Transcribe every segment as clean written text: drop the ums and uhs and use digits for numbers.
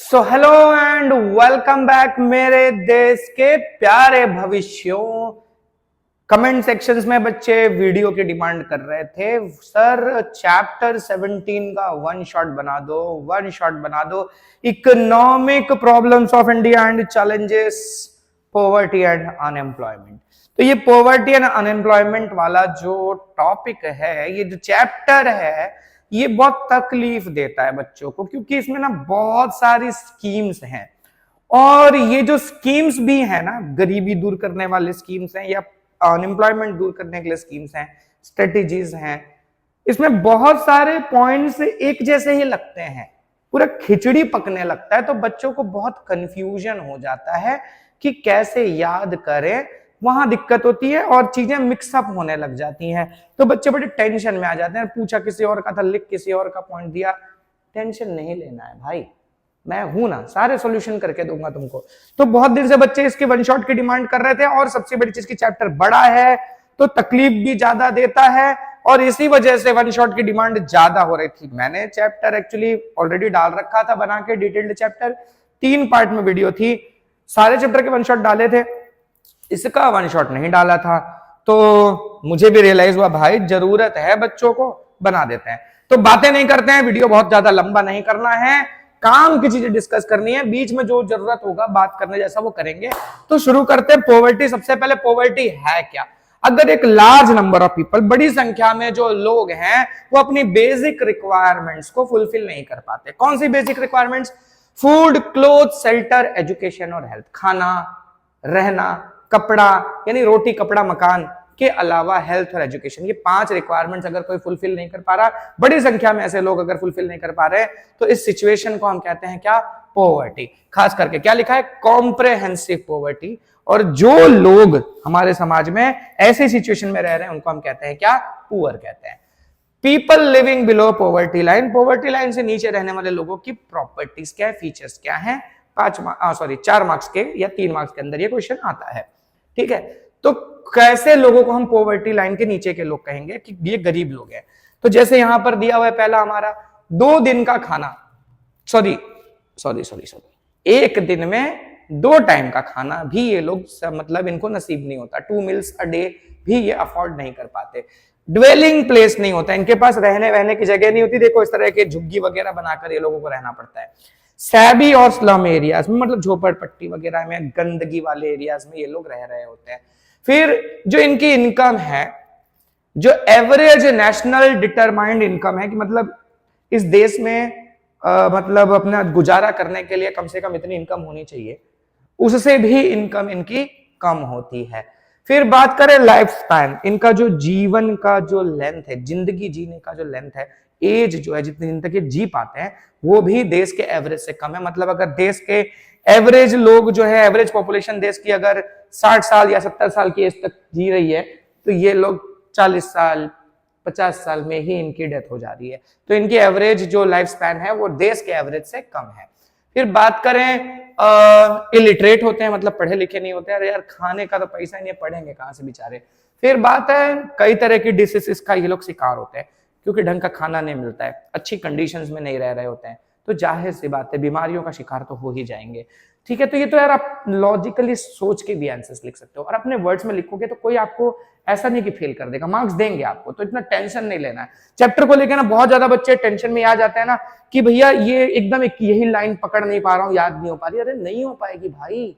So hello and welcome back मेरे देश के प्यारे भविष्यों। कमेंट सेक्शंस में बच्चे वीडियो की डिमांड कर रहे थे, सर चैप्टर 17 का वन शॉट बना दो, economic problems of India and challenges, poverty and unemployment. तो ये पॉवर्टी एंड अनएम्प्लॉयमेंट वाला जो टॉपिक है, ये जो चैप्टर है, ये बहुत तकलीफ देता है बच्चों को, क्योंकि इसमें ना बहुत सारी स्कीम्स हैं। और ये जो स्कीम्स भी है ना, गरीबी दूर करने वाले स्कीम्स हैं या अनएम्प्लॉयमेंट दूर करने के लिए स्कीम्स हैं, स्ट्रेटेजीज हैं, इसमें बहुत सारे पॉइंट्स एक जैसे ही लगते हैं, पूरा खिचड़ी पकने लगता है। तो बच्चों को बहुत कंफ्यूजन हो जाता है कि कैसे याद करें, वहां दिक्कत होती है और चीजें मिक्सअप होने लग जाती हैं। तो बच्चे बड़े टेंशन में आ जाते हैं, पूछा किसी और का था, लिख किसी और का पॉइंट दिया। टेंशन नहीं लेना है भाई, मैं हूं ना, सारे सॉल्यूशन करके दूंगा तुमको। तो बहुत देर से बच्चे इसके वन शॉट की डिमांड कर रहे थे, और सबसे बड़ी चीज की चैप्टर बड़ा है तो तकलीफ भी ज्यादा देता है, और इसी वजह से वन शॉट की डिमांड ज्यादा हो रही थी। मैंने चैप्टर एक्चुअली ऑलरेडी डाल रखा था बना के, डिटेल्ड चैप्टर 3 पार्ट में वीडियो थी, सारे चैप्टर के वन शॉट डाले थे, इसका वन शॉट नहीं डाला था। तो मुझे भी रियलाइज हुआ भाई जरूरत है, बच्चों को बना देते हैं। तो बातें नहीं करते हैं, वीडियो बहुत ज्यादा लंबा नहीं करना है, काम की चीजें डिस्कस करनी है, बीच में जो जरूरत होगा बात करने जैसा वो करेंगे। तो शुरू करते हैं पॉवर्टी। सबसे पहले पॉवर्टी है क्या? अगर एक लार्ज नंबर ऑफ पीपल, बड़ी संख्या में जो लोग हैं, वो अपनी बेसिक रिक्वायरमेंट्स को फुलफिल नहीं कर पाते। कौन सी basic requirements? Food, cloth, shelter, education और हेल्थ। खाना, रहना, कपड़ा, यानी रोटी कपड़ा मकान के अलावा हेल्थ और एजुकेशन, ये 5 रिक्वायरमेंट्स अगर कोई फुलफिल नहीं कर पा रहा, बड़ी संख्या में ऐसे लोग अगर फुलफिल नहीं कर पा रहे, तो इस सिचुएशन को हम कहते हैं क्या? पॉवर्टी। खास करके क्या लिखा है? Comprehensive poverty. और जो लोग हमारे समाज में ऐसे सिचुएशन में रह रहे हैं, उनको हम कहते हैं क्या? पुअर कहते हैं। People living below poverty line, poverty line से नीचे रहने वाले लोगों की प्रॉपर्टीज क्या है, फीचर्स क्या है? 4 मार्क्स के या 3 मार्क्स के अंदर ये क्वेश्चन आता है, ठीक है। तो कैसे लोगों को हम पॉवर्टी लाइन के नीचे के लोग कहेंगे कि ये गरीब लोग हैं? तो जैसे यहां पर दिया हुआ है, पहला हमारा 2 दिन का खाना, सॉरी, एक दिन में 2 टाइम का खाना भी ये लोग मतलब इनको नसीब नहीं होता। 2 मील्स अ डे भी ये अफोर्ड नहीं कर पाते। ड्वेलिंग प्लेस नहीं होता, इनके पास रहने वहने की जगह नहीं होती। देखो इस तरह के झुग्गी वगैरह बनाकर ये लोगों को रहना पड़ता है। सैबी और स्लम एरियाज में, मतलब झोपड़पट्टी वगैरह में, गंदगी वाले एरियाज में ये लोग रह रहे होते हैं। फिर जो इनकी इनकम है, जो एवरेज नेशनल डिटरमाइंड इनकम है, कि मतलब इस देश में मतलब अपना गुजारा करने के लिए कम से कम इतनी इनकम होनी चाहिए, उससे भी इनकम इनकी कम होती है। फिर बात करें लाइफ स्पैन, इनका जो जीवन का जो लेंथ है, जिंदगी जीने का जो लेंथ है, एज जो है, जितने दिन तक ये जी पाते हैं, वो भी देश के एवरेज से कम है। मतलब अगर देश के एवरेज लोग जो है, एवरेज पॉपुलेशन देश की अगर 60 साल या 70 साल की एज तक जी रही है, तो ये लोग 40 साल 50 साल में ही इनकी डेथ हो जा रही है। तो इनकी एवरेज जो लाइफ स्पैन है वो देश के एवरेज से कम है। फिर बात करें इलिटरेट होते हैं, मतलब पढ़े लिखे नहीं होते। अरे यार, खाने का तो पैसा ही नहीं, पढ़ेंगे कहां से बेचारे। फिर बात है कई तरह की डिसीजेस का ये लोग शिकार होते हैं, क्योंकि ढंग का खाना नहीं मिलता है, अच्छी कंडीशंस में नहीं रह रहे होते हैं, तो जाहिर सी बात है बीमारियों का शिकार तो हो ही जाएंगे, ठीक है। तो ये तो यार आप लॉजिकली सोच के भी आंसर्स लिख सकते हो, और अपने वर्ड्स में लिखोगे तो कोई आपको ऐसा नहीं कि फेल कर देगा, मार्क्स देंगे आपको। तो इतना टेंशन नहीं लेना है चैप्टर को लेकर ना। बहुत ज्यादा बच्चे टेंशन में आ जाते हैं ना कि भैया ये एकदम एक यही लाइन पकड़ नहीं पा रहा हूं, याद नहीं हो पा रही। अरे नहीं हो पाएगी भाई,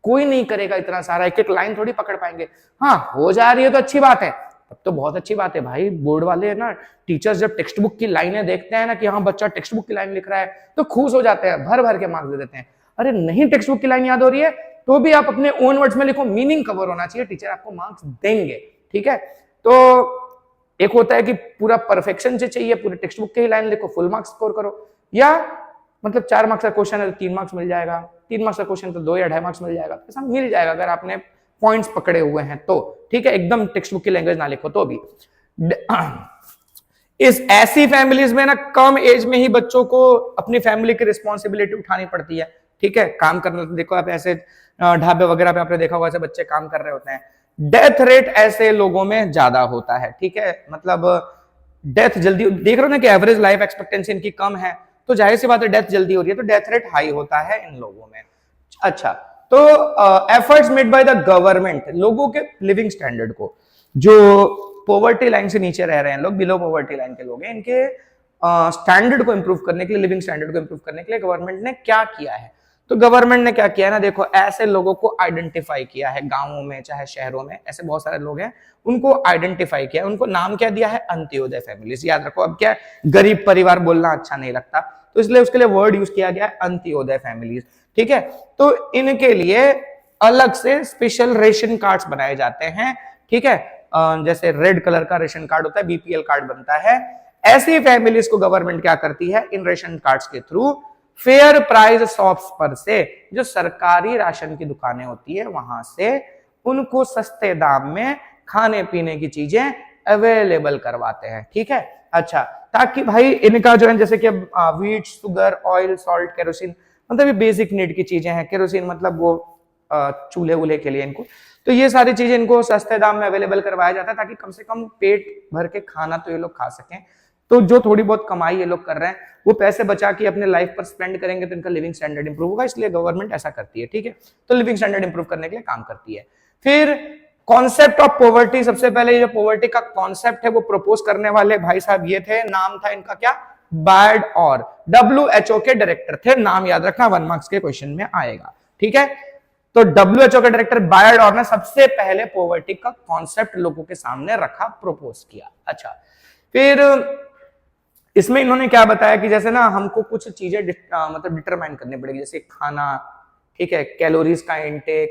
कोई नहीं करेगा इतना सारा, एक एक लाइन थोड़ी पकड़ पाएंगे। हाँ, हो जा रही है तो अच्छी बात है, तब तो बहुत अच्छी बात है भाई। बोर्ड वाले है ना, टीचर्स जब टेक्स्ट बुक की लाइनें देखते हैं ना कि हाँ बच्चा टेक्स्ट बुक की लाइन लिख रहा है, तो खुश हो जाते हैं, भर भर के मार्क्स दे देते हैं। अरे नहीं टेक्स्ट बुक की लाइन याद हो रही है तो भी आप अपने ओन वर्ड्स में लिखो, मीनिंग कवर होना चाहिए, टीचर आपको मार्क्स देंगे, ठीक है। तो एक होता है कि पूरा परफेक्शन से चाहिए, पूरे टेक्स्ट बुक के ही लाइन लिखो, फुल मार्क्स स्कोर करो, या मतलब 4 मार्क्स का क्वेश्चन है तो 3 मार्क्स मिल जाएगा, 3 मार्क्स का क्वेश्चन तो 2 या 2.5 मार्क्स मिल जाएगा, ऐसा मिल जाएगा अगर आपने पॉइंट्स पकड़े हुए हैं तो, ठीक है। एकदम टेक्स्ट बुक की लैंग्वेज ना लिखो तो भी। इस ऐसी फैमिलीज में ना कम एज में ही बच्चों को अपनी फैमिली की रिस्पॉन्सिबिलिटी उठानी पड़ती है, ठीक है। काम करना, देखो आप ऐसे ढाबे वगैरह पे आपने देखा होगा ऐसे बच्चे काम कर रहे होते हैं। डेथ रेट ऐसे लोगों में ज्यादा होता है, ठीक है। मतलब डेथ जल्दी, देख रहे हो ना कि एवरेज लाइफ एक्सपेक्टेंसी इनकी कम है, तो जाहिर सी बात है डेथ जल्दी हो रही है, तो डेथ रेट हाई होता है इन लोगों में। अच्छा, तो efforts made by the government, लोगों के लिविंग स्टैंडर्ड को, जो पॉवर्टी लाइन से नीचे रह रहे हैं लोग, बिलो पॉवर्टी लाइन के लोग हैं, इनके स्टैंडर्ड को इंप्रूव करने के लिए, लिविंग स्टैंडर्ड को इंप्रूव करने के लिए गवर्नमेंट ने क्या किया है? तो गवर्नमेंट ने क्या किया है ना, देखो ऐसे लोगों को आइडेंटिफाई किया है, गांवों में चाहे शहरों में ऐसे बहुत सारे लोग हैं, उनको आइडेंटिफाई किया है, उनको नाम क्या दिया है? अंत्योदय फैमिलीज। याद रखो, अब क्या गरीब परिवार बोलना अच्छा नहीं लगता, तो इसलिए उसके लिए वर्ड यूज किया गया है अंत्योदय फैमिलीज। ठीक है, तो इनके लिए अलग से स्पेशल रेशन कार्ड्स बनाए जाते हैं। ठीक है, जैसे रेड कलर का रेशन कार्ड होता है, बीपीएल कार्ड बनता है, ऐसी फैमिलीज को गवर्नमेंट क्या करती है, इन रेशन कार्ड्स के थ्रू फेयर प्राइस शॉप्स पर से, जो सरकारी राशन की दुकानें होती है वहां से उनको सस्ते दाम में खाने पीने की चीजें अवेलेबल करवाते हैं। ठीक है, अच्छा, ताकि भाई इनका जो है जैसे कि wheat, sugar, oil, salt, kerosene, मतलब ये बेसिक नीड की चीजें हैं। केरोसिन मतलब वो चूल्हे वूल्हे के लिए इनको, तो ये सारी चीजें इनको सस्ते दाम में अवेलेबल करवाया जाता है ताकि कम से कम पेट भर के खाना तो ये लोग खा सकें। तो जो थोड़ी बहुत कमाई ये लोग कर रहे हैं वो पैसे बचा के अपने लाइफ पर स्पेंड करेंगे तो इनका लिविंग स्टैंडर्ड इंप्रूव होगा, इसलिए गवर्नमेंट ऐसा करती है। ठीक है, तो लिविंग स्टैंडर्ड इंप्रूव करने के लिए काम करती है। फिर कॉन्सेप्ट ऑफ पॉवर्टी, सबसे पहले जो पॉवर्टी का कॉन्सेप्ट है वो प्रपोज करने वाले भाई साहब ये थे, नाम था इनका क्या? बायर्ड और, WHO के डायरेक्टर थे, नाम याद रखना, 1 मार्क्स के क्वेश्चन में आएगा। ठीक है, तो WHO के डायरेक्टर बायर्ड और ने सबसे पहले पॉवर्टी का कॉन्सेप्ट लोगों के सामने रखा, प्रपोज किया। अच्छा, फिर इसमें इन्होंने क्या बताया कि जैसे ना हमको कुछ चीजें मतलब डिटरमाइन करनी पड़ेगी, जैसे खाना, ठीक है, कैलोरीज का इनटेक,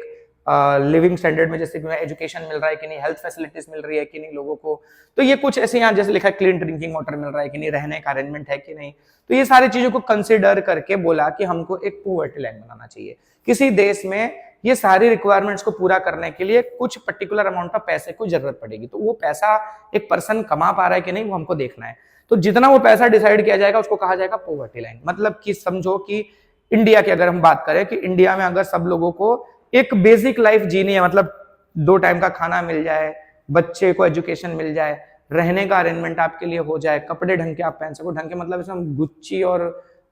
लिविंग स्टैंडर्ड में जैसे एजुकेशन मिल रहा है कि नहीं, हेल्थ फैसिलिटीज मिल रही है कि नहीं लोगों को, तो ये कुछ ऐसे यहाँ जैसे लिखा है क्लीन ड्रिंकिंग वाटर मिल रहा है कि नहीं, रहने का अरेंजमेंट है कि नहीं, तो ये सारी चीजों को कंसिडर करके बोला कि हमको एक पॉवर्टी लाइन बनाना चाहिए। किसी देश में ये सारी रिक्वायरमेंट्स को पूरा करने के लिए कुछ पर्टिकुलर अमाउंट ऑफ पैसे को जरूरत पड़ेगी, तो वो पैसा एक पर्सन कमा पा रहा है कि नहीं वो हमको देखना है। तो जितना वो पैसा डिसाइड किया जाएगा उसको कहा जाएगा पॉवर्टी लाइन। मतलब कि समझो कि इंडिया की अगर हम बात करें कि इंडिया में अगर सब लोगों को एक बेसिक लाइफ जीनी है, मतलब 2 टाइम का खाना मिल जाए, बच्चे को एजुकेशन मिल जाए, रहने का अरेंजमेंट आपके लिए हो जाए, कपड़े ढंग के आप पहन सको, ढंग के मतलब इसमें गुच्ची और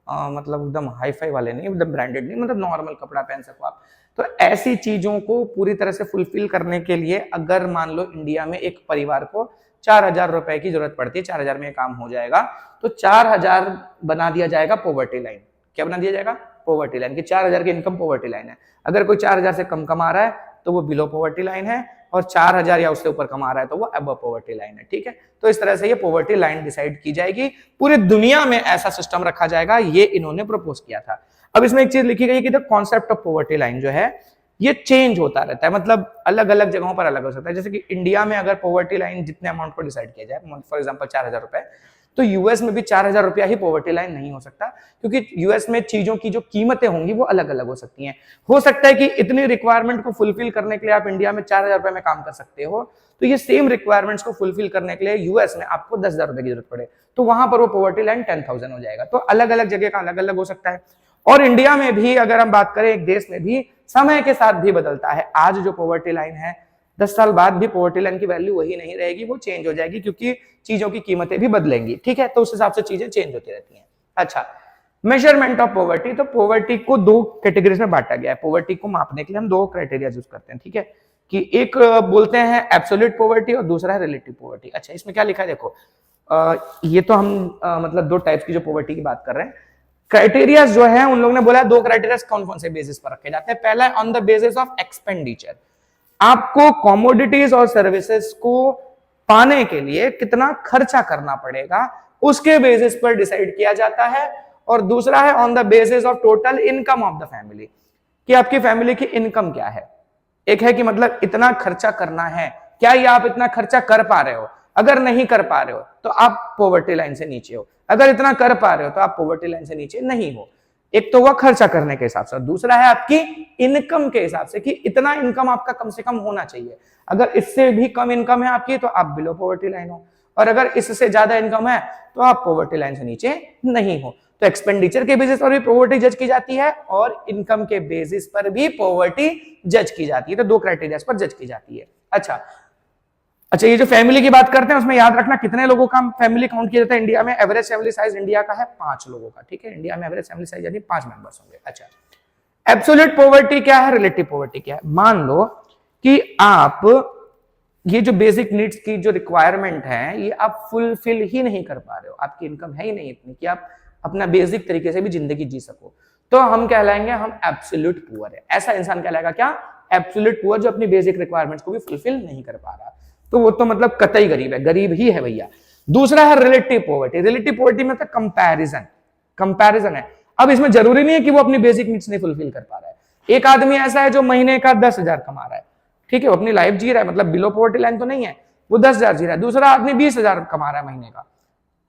मतलब एकदम हाई फाई वाले नहीं, एकदम ब्रांडेड नहीं, मतलब नॉर्मल कपड़ा पहन सको आप, तो ऐसी चीजों को पूरी तरह से फुलफिल करने के लिए अगर मान लो इंडिया में एक परिवार को 4,000 रुपए की जरूरत पड़ती है, 4,000 में काम हो जाएगा, तो 4,000 बना दिया जाएगा पॉवर्टी लाइन। क्या बना दिया जाएगा? पॉवर्टी लाइन, कि 4,000 की इनकम पॉवर्टी लाइन है। अगर कोई 4,000 से कम कमा रहा है तो वो बिलो पॉवर्टी लाइन है, और 4,000 या उससे ऊपर कमा रहा है तो वो अबव पॉवर्टी लाइन है। ठीक है, तो इस तरह से ये पॉवर्टी लाइन डिसाइड की जाएगी, पूरी दुनिया में ऐसा सिस्टम रखा जाएगा, ये इन्होंने प्रपोज किया था। अब इसमें एक चीज लिखी गई कि the concept of poverty line जो है ये चेंज होता रहता है, मतलब अलग अलग जगहों पर अलग हो सकता है। जैसे कि इंडिया में अगर पॉवर्टी लाइन जितने अमाउंट को डिसाइड किया जाए, फॉर एग्जांपल 4,000 रुपए, तो यूएस में भी 4,000 रुपया ही पॉवर्टी लाइन नहीं हो सकता, क्योंकि यूएस में चीजों की जो कीमतें होंगी वो अलग अलग हो सकती हैं। हो सकता है कि इतनी रिक्वायरमेंट को फुलफिल करने के लिए आप इंडिया में 4,000 रुपए में काम कर सकते हो, तो ये सेम रिक्वायरमेंट्स को फुलफिल करने के लिए यूएस में आपको 10,000 रुपए की जरूरत पड़े, तो वहां पर वो पॉवर्टी लाइन 10,000 हो जाएगा। तो अलग अलग जगह का अलग अलग हो सकता है। और इंडिया में भी अगर हम बात करें, एक देश में भी समय के साथ भी बदलता है। आज जो पॉवर्टी लाइन है 10 साल बाद भी पॉवर्टी लाइन की वैल्यू वही नहीं रहेगी, वो चेंज हो जाएगी, क्योंकि चीजों की कीमतें भी बदलेंगी। ठीक है, तो उस हिसाब से चीजें चेंज होती रहती हैं। अच्छा, मेजरमेंट ऑफ पॉवर्टी, तो पॉवर्टी को 2 कैटेगरीज में बांटा गया है। पॉवर्टी को मापने के लिए हम 2 क्राइटेरिया यूज करते हैं। ठीक है, कि एक बोलते हैं एब्सोल्यूट पॉवर्टी और दूसरा है रिलेटिव पॉवर्टी। अच्छा, इसमें क्या लिखा है देखो, ये तो हम मतलब 2 टाइप्स की जो पॉवर्टी की बात कर रहे हैं। क्राइटेरिया जो है उन लोगों ने बोला 2 क्राइटेरिया कौन कौन से बेसिस पर रखे जाते हैं। पहला है on the basis of expenditure, आपको कॉमोडिटीज और सर्विसेज को पाने के लिए कितना खर्चा करना पड़ेगा उसके बेसिस पर डिसाइड किया जाता है। और दूसरा है on the basis of total income of the family, कि आपकी फैमिली की इनकम क्या है। एक है कि मतलब इतना खर्चा करना है, क्या ये आप इतना खर्चा कर पा रहे हो, अगर नहीं कर पा रहे हो तो आप पॉवर्टी लाइन से नीचे हो, अगर इतना कर पा रहे हो तो आप पॉवर्टी लाइन से नीचे नहीं हो। एक तो वह खर्चा करने के हिसाब से, दूसरा है आपकी इनकम के हिसाब से, कि इतना इनकम आपका कम से कम होना चाहिए। अगर इससे भी कम इनकम है आपकी तो आप बिलो पॉवर्टी लाइन हो, और अगर इससे ज्यादा इनकम है तो आप पॉवर्टी लाइन से नीचे नहीं हो। तो एक्सपेंडिचर के बेसिस पर भी पॉवर्टी जज की जाती है और इनकम के बेसिस पर भी पॉवर्टी जज की जाती है। तो 2 क्राइटेरिया पर जज की जाती है। अच्छा, अच्छा, ये जो फैमिली की बात करते हैं उसमें याद रखना कितने लोगों का फैमिली काउंट किया जाता है इंडिया में। एवरेज फैमिली साइज इंडिया का है 5 लोगों का, ठीक है। इंडिया में एवरेज फैमिली साइज यानी 5 मेंबर्स होंगे। अच्छा, एब्सोल्यूट पॉवर्टी क्या है, रिलेटिव पॉवर्टी क्या है। मान लो कि आप ये जो बेसिक नीड्स की जो रिक्वायरमेंट है ये आप फुलफिल ही नहीं कर पा रहे हो, आपकी इनकम है ही नहीं इतनी कि आप अपना बेसिक तरीके से भी जिंदगी जी सको, तो हम कहलाएंगे हम एब्सोल्यूट पुअर है। ऐसा इंसान कहलाएगा क्या, एब्सोल्यूट पुअर, जो अपनी बेसिक रिक्वायरमेंट्स को भी फुलफिल नहीं कर पा रहा, तो वो तो मतलब कतई गरीब है, गरीब ही है भैया। दूसरा है रिलेटिव पॉवर्टी। रिलेटिव पॉवर्टी में तो कंपैरिजन, कंपैरिजन है। अब इसमें जरूरी नहीं है कि वो अपनी बेसिक नीड्स नहीं फुलफिल कर पा रहा है। एक आदमी ऐसा है जो महीने का 10,000 कमा रहा है, ठीक है, वो अपनी लाइफ जी रहा है, मतलब बिलो पॉवर्टी लाइन तो नहीं है, वो 10,000 जी रहा है। दूसरा आदमी 20,000 कमा रहा है महीने का,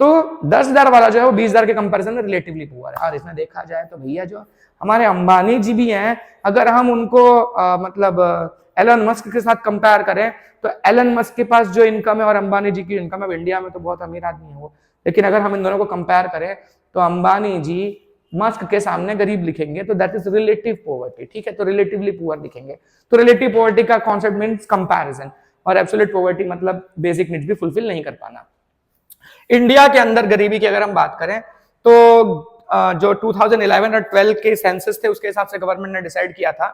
तो 10,000 वाला जो है वो 20,000 के कंपैरिजन में रिलेटिवली पुअर है। और इसमें देखा जाए तो भैया जो हमारे अंबानी जी भी हैं, अगर हम उनको मतलब एलन मस्क के साथ कंपेयर करें तो एलन मस्क के पास जो इनकम है और अंबानी जी की इनकम है, इंडिया में तो बहुत अमीर आदमी है वो, लेकिन अगर हम इन दोनों को कंपेयर करें तो अंबानी जी मस्क के सामने गरीब लिखेंगे, तो दैट इज रिलेटिव पॉवर्टी, ठीक है, तो रिलेटिवली पुअर लिखेंगे। तो रिलेटिव पॉवर्टी का कॉन्सेप्ट मींस कंपैरिजन, और एब्सोल्यूट पॉवर्टी मतलब बेसिक नीड्स भी फुलफिल नहीं कर पाना। इंडिया के अंदर गरीबी की अगर हम बात करें तो जो 2011 और 12 के सेंसस थे उसके हिसाब से गवर्नमेंट ने डिसाइड किया था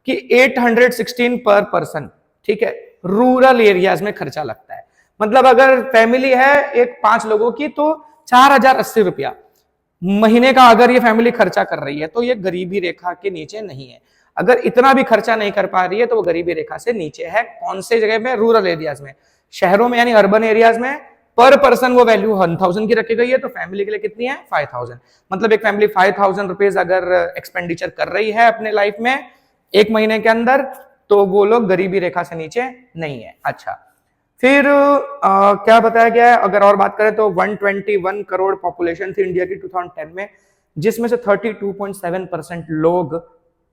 कि 816 पर पर्सन, ठीक है, रूरल एरियाज में खर्चा लगता है। मतलब अगर फैमिली है एक 5 लोगों की तो 4,080 रुपया महीने का अगर ये फैमिली खर्चा कर रही है तो ये गरीबी रेखा के नीचे नहीं है। अगर इतना भी खर्चा नहीं कर पा रही है तो वो गरीबी रेखा से नीचे है। कौन से जगह में, रूरल एरियाज में। शहरों में यानी अर्बन एरियाज में पर पर्सन वो वैल्यू 1,000 की रखी गई है, तो फैमिली के लिए कितनी है 5,000। मतलब एक फैमिली 5,000 रुपीज अगर एक्सपेंडिचर कर रही है अपने लाइफ में एक महीने के अंदर, तो वो लोग गरीबी रेखा से नीचे नहीं है। अच्छा, फिर क्या बताया गया है, अगर और बात करें तो 121 करोड़ पॉपुलेशन थी इंडिया की 2010 में, जिसमें से 32.7% लोग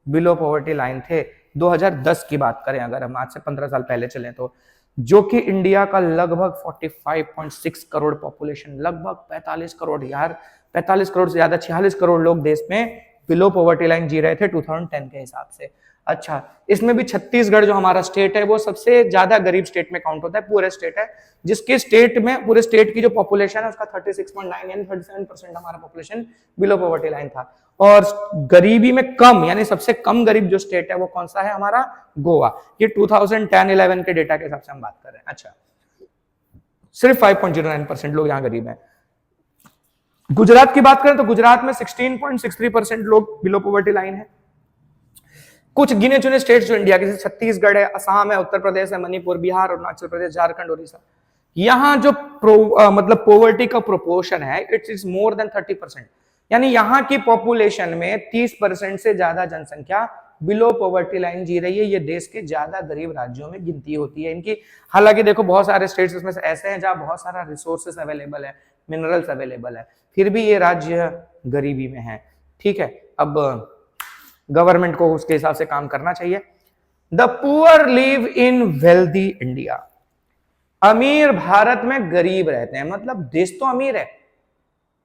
बिलो पॉवर्टी लाइन थे। 2010 की बात करें अगर हम, आज से 15 साल पहले चलें तो, जो कि इंडिया का लगभग 45.6 करोड़ पॉपुलेशन, लगभग 45 करोड़, यार 45 करोड़ से ज्यादा 46 करोड़ लोग देश में बिलो पॉवर्टी लाइन जी रहे थे 2010 के हिसाब से। अच्छा, इसमें भी छत्तीसगढ़ जो हमारा स्टेट है वो सबसे ज्यादा गरीब स्टेट में काउंट होता है, पूरे स्टेट है, जिसके स्टेट में पूरे स्टेट की जो पॉपुलेशन है उसका 36.9 यानी 37% हमारा पॉपुलेशन बिलो पॉवर्टी लाइन था। और गरीबी में कम यानी सबसे कम गरीब जो स्टेट है वो कौन सा है, हमारा गोवा। ये 2010-11 के डेटा के हिसाब से हम बात कर रहे हैं। अच्छा, सिर्फ 5.09% लोग यहाँ गरीब हैं। गुजरात की बात करें तो गुजरात में 16.63% लोग बिलो पॉवर्टी लाइन है। कुछ गिने चुने स्टेट्स जो इंडिया के, जैसे छत्तीसगढ़ है, असम है, उत्तर प्रदेश है, मणिपुर, बिहार, अरुणाचल प्रदेश, झारखंड, उड़ीसा, यहाँ जो मतलब पॉवर्टी का प्रोपोर्शन है इट इज मोर देन 30%। यानी यहाँ की पॉपुलेशन में 30% से ज्यादा जनसंख्या बिलो पॉवर्टी लाइन जी रही है। ये देश के ज्यादा गरीब राज्यों में गिनती होती है इनकी। हालांकि देखो बहुत सारे स्टेट्स इसमें से ऐसे हैं जहां बहुत सारा रिसोर्सेस अवेलेबल है, मिनरल्स अवेलेबल है, फिर भी ये राज्य गरीबी में है, ठीक है। अब गवर्नमेंट को उसके हिसाब से काम करना चाहिए। The poor live in wealthy India. अमीर भारत में गरीब रहते हैं, मतलब देश तो अमीर है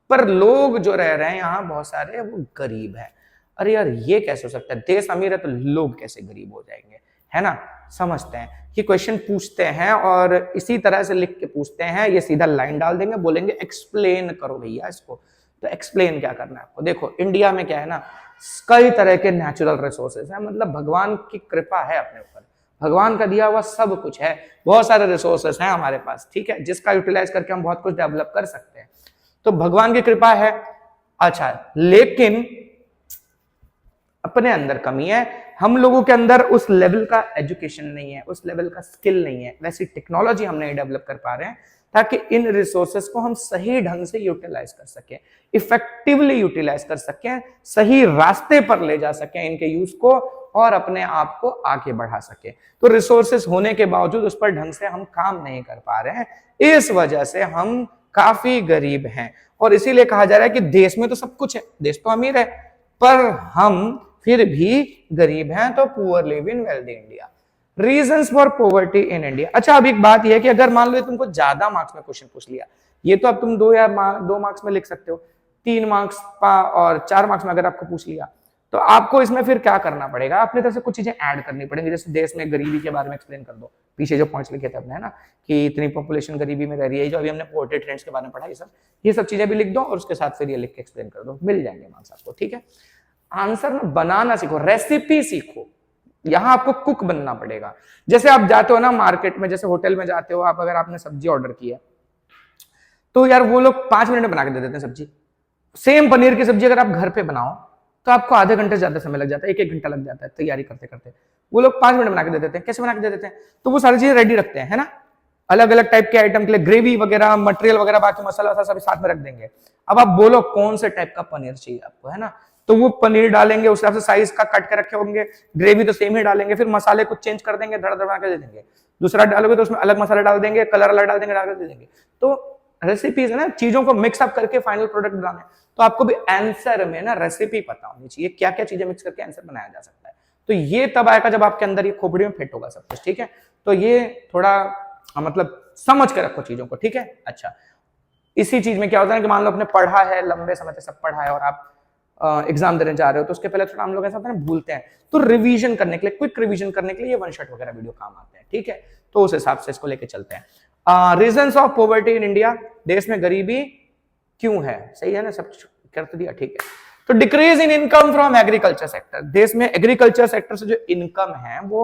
पर लोग जो रह रहे हैं यहाँ बहुत सारे वो गरीब हैं। अरे यार ये कैसे हो सकता है, देश अमीर है तो लोग कैसे गरीब हो जाएंगे, है ना। समझते हैं, ये क्वेश्चन पूछते हैं और इसी तरह से लिख के पूछते हैं, ये सीधा लाइन डाल देंगे, बोलेंगे एक्सप्लेन करो भैया इसको। तो एक्सप्लेन क्या करना है आपको। देखो इंडिया में क्या है ना, कई तरह के नेचुरल रिसोर्सेज हैं, मतलब भगवान की कृपा है अपने ऊपर, भगवान का दिया हुआ सब कुछ है, बहुत सारे रिसोर्सेज हैं हमारे पास, ठीक है, जिसका यूटिलाइज करके हम बहुत कुछ डेवलप कर सकते हैं, तो भगवान की कृपा है। अच्छा, लेकिन अपने अंदर कमी है, हम लोगों के अंदर उस लेवल का एजुकेशन नहीं है, उस लेवल का स्किल नहीं है, वैसी टेक्नोलॉजी हम नहीं डेवलप कर पा रहे हैं ताकि इन रिसोर्सेस को हम सही ढंग से यूटिलाइज कर सकें, इफेक्टिवली यूटिलाइज कर सकें, सही रास्ते पर ले जा सकें इनके यूज को और अपने आप को आगे बढ़ा सके। तो रिसोर्सेस होने के बावजूद उस पर ढंग से हम काम नहीं कर पा रहे हैं, इस वजह से हम काफी गरीब हैं। और इसीलिए कहा जा रहा है कि देश में तो सब कुछ है, देश तो अमीर है, पर हम फिर भी गरीब हैं, तो poor live in wealthy India. Reasons for poverty in India. अच्छा, अब एक बात यह है कि अगर मान लो तुमको ज्यादा मार्क्स में क्वेश्चन पूछ लिया, ये तो अब तुम 2 मार्क्स में लिख सकते हो, 3 मार्क्स और 4 मार्क्स में अगर आपको पूछ लिया, तो आपको इसमें फिर क्या करना पड़ेगा, अपनी तरफ से कुछ चीजें ऐड करनी पड़ेंगी। जैसे देश में गरीबी के बारे में एक्सप्लेन कर दो, पीछे जो पॉइंट्स लिखे थे अपने, है ना, कि इतनी पॉपुलेशन गरीबी में रह रही है, जो अभी हमने पोवर्टी ट्रेंड्स के बारे में पढ़ा, ये सब चीजें भी लिख दो और उसके साथ फिर ये लिख के एक्सप्लेन कर दो, मिल जाएंगे मार्क्स आपको। ठीक है, आंसर में बनाना सीखो, रेसिपी सीखो, यहां आपको कुक बनना पड़ेगा। जैसे आप जाते हो ना मार्केट में, जैसे होटल में जाते हो आप, अगर आपने सब्जी ऑर्डर की है तो यार वो लोग 5 मिनट में बना के दे देते हैं सब्जी। सेम पनीर की सब्जी अगर आप घर पे बनाओ तो आपको आधे घंटे ज्यादा समय लग जाता है, 1-1 घंटा लग जाता है तैयारी करते करते। वो लोग 5 मिनट बना के दे देते हैं। कैसे बना के दे देते हैं? तो वो सारी चीजें रेडी रखते हैं, है ना, अलग अलग टाइप के आइटम के लिए, ग्रेवी वगैरह, मटेरियल वगैरह, बाकी मसाला वसाला सभी साथ में रख देंगे। अब आप बोलो कौन से टाइप का पनीर चाहिए आपको, है ना, तो वो पनीर डालेंगे, उस हिसाब से साइज का कट के रखे होंगे, ग्रेवी तो सेम ही डालेंगे, फिर मसाले कुछ चेंज कर देंगे, धड़ धड़ बना के दे देंगे। दूसरा डालोगे तो उसमें अलग मसाला डाल देंगे, कलर अलग डाल देंगे, डाल के दे देंगे। तो रेसिपीज है ना, चीजों को मिक्स अप करके फाइनल प्रोडक्ट बनाना है। तो आपको भी आंसर में ना रेसिपी पता होनी चाहिए, क्या क्या चीजें मिक्स करके आंसर बनाया जा सकता है। तो ये तब आएगा जब आपके अंदर ये खोपड़ी में फिट होगा सब कुछ। ठीक है, तो ये थोड़ा मतलब समझ के रखो चीजों को। ठीक है, अच्छा, इसी चीज में क्या होता है कि मान लो आपने पढ़ा है, लंबे समय से सब पढ़ा है और आप एग्जाम देने जा रहे हो, तो उसके पहले थोड़ा हम लोग ऐसा होता है ना, भूलते हैं, तो रिवीजन करने के लिए, क्विक रिवीजन करने के लिए ये वन शॉट वगैरह वीडियो काम आते हैं। ठीक है, तो उस हिसाब से इसको लेके चलते हैं। Reasons of poverty in India, देश में गरीबी क्यों है, सही है ना, सब कर तो दिया। ठीक है, तो decrease in income from agriculture sector, देश में एग्रीकल्चर सेक्टर से जो इनकम है वो